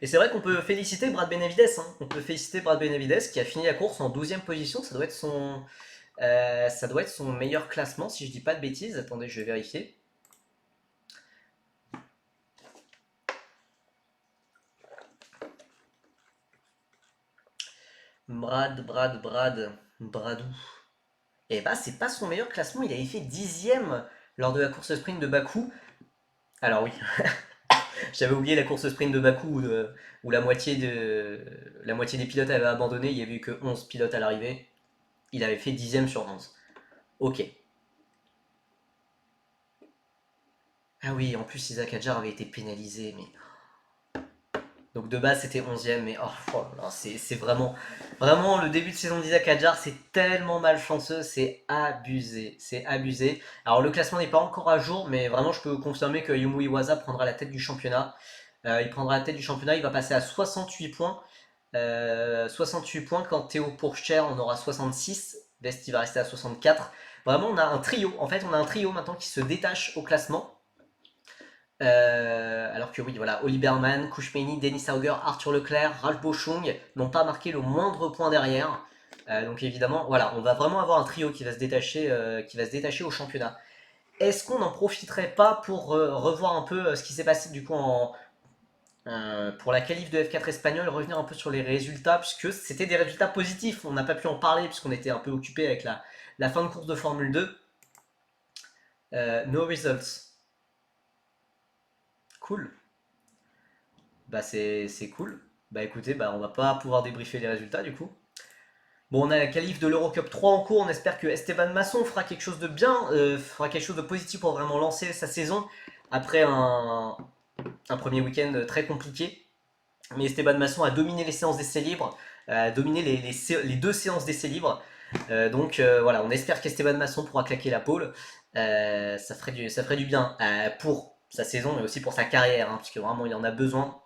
Et c'est vrai qu'on peut féliciter Brad Benavides, hein. On peut féliciter Brad Benavides qui a fini la course en 12ème position. Ça doit être son meilleur classement, si je dis pas de bêtises. Attendez, je vais vérifier. Bradou. Et bah, c'est pas son meilleur classement. Il avait fait 10ème lors de la course sprint de Bakou. Alors, oui, j'avais oublié la course sprint de Bakou où la moitié des pilotes avaient abandonné. Il n'y avait eu que 11 pilotes à l'arrivée. Il avait fait 10ème sur 11. Ok. Ah oui, en plus, Isaac Hadjar avait été pénalisé. Mais donc de base c'était 11ème, mais oh là, c'est vraiment le début de saison d'Isaac Hadjar, c'est tellement malchanceux, c'est abusé, c'est abusé. Alors le classement n'est pas encore à jour, mais vraiment je peux confirmer que Yumu Iwasa prendra la tête du championnat. Il prendra la tête du championnat, il va passer à 68 points. 68 points quand Théo Pourchère en aura 66, Vesti va rester à 64. Vraiment on a un trio, en fait on a un trio maintenant qui se détache au classement. Alors que oui, voilà, Oli Berman, Kouchmeini, Denis Auger, Arthur Leclerc, Ralph Boschung n'ont pas marqué le moindre point derrière. Donc évidemment, voilà, on va vraiment avoir un trio qui va se détacher au championnat. Est-ce qu'on n'en profiterait pas pour revoir un peu ce qui s'est passé du coup pour la qualif de F4 espagnol, revenir un peu sur les résultats, puisque c'était des résultats positifs. On n'a pas pu en parler puisqu'on était un peu occupé avec la fin de course de Formule 2. No results. Cool. Bah c'est cool. Bah écoutez, bah on va pas pouvoir débriefer les résultats du coup. Bon, on a la qualif de l'Eurocup 3 en cours. On espère que Esteban Masson fera quelque chose de bien, fera quelque chose de positif pour vraiment lancer sa saison après un premier week-end très compliqué. Mais Esteban Masson a dominé les séances d'essais libres, a dominé les deux séances d'essais libres. Donc voilà, on espère qu'Esteban Masson pourra claquer la pole. Ça ferait du bien pour sa saison, mais aussi pour sa carrière, hein, puisque vraiment il en a besoin.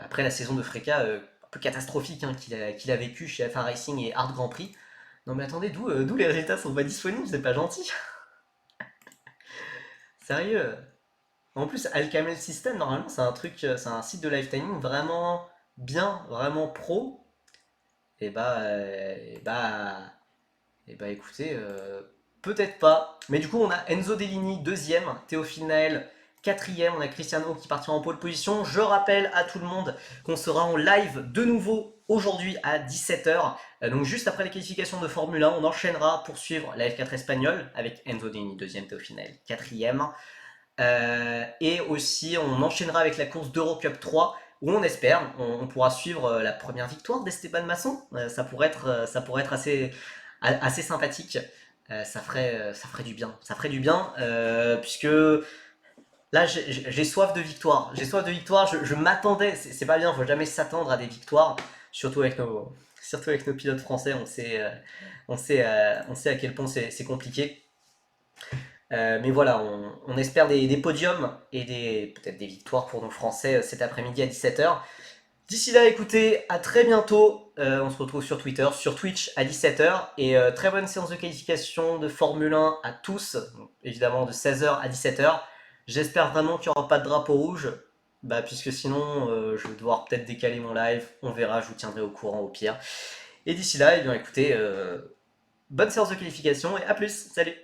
Après la saison de Freka, un peu catastrophique hein, qu'il a vécu chez FA Racing et Hard Grand Prix. Non mais attendez, d'où les résultats sont pas disponibles, c'est pas gentil. Sérieux. En plus, Alcamel System, normalement, c'est un truc, c'est un site de live timing vraiment bien, vraiment pro. Et bah, et bah, et bah, écoutez, peut-être pas. Mais du coup, on a Enzo Dell'Igny, deuxième, Théophile Nael, quatrième, on a Cristiano qui partira en pole position. Je rappelle à tout le monde qu'on sera en live de nouveau aujourd'hui à 17h. Donc juste après les qualifications de Formule 1, on enchaînera pour suivre la F4 espagnole avec Enzo Dell'Igny, deuxième, Théophile Nael, quatrième. Et aussi, on enchaînera avec la course d'Eurocup 3 où on espère, on pourra suivre la première victoire d'Esteban Masson. Ça pourrait être assez sympathique. Ça ferait du bien. Ça ferait du bien, puisque là, j'ai soif de victoire. J'ai soif de victoire. Je m'attendais. C'est pas bien. Faut jamais s'attendre à des victoires, surtout avec nos pilotes français. On sait à quel point c'est compliqué. Mais voilà, on espère des podiums et peut-être des victoires pour nos Français cet après-midi à 17h. D'ici là, écoutez, à très bientôt. On se retrouve sur Twitter, sur Twitch à 17h. Et très bonne séance de qualification de Formule 1 à tous, donc, évidemment de 16h à 17h. J'espère vraiment qu'il n'y aura pas de drapeau rouge, bah, puisque sinon je vais devoir peut-être décaler mon live. On verra, je vous tiendrai au courant au pire. Et d'ici là, eh bien, écoutez, bonne séance de qualification et à plus. Salut!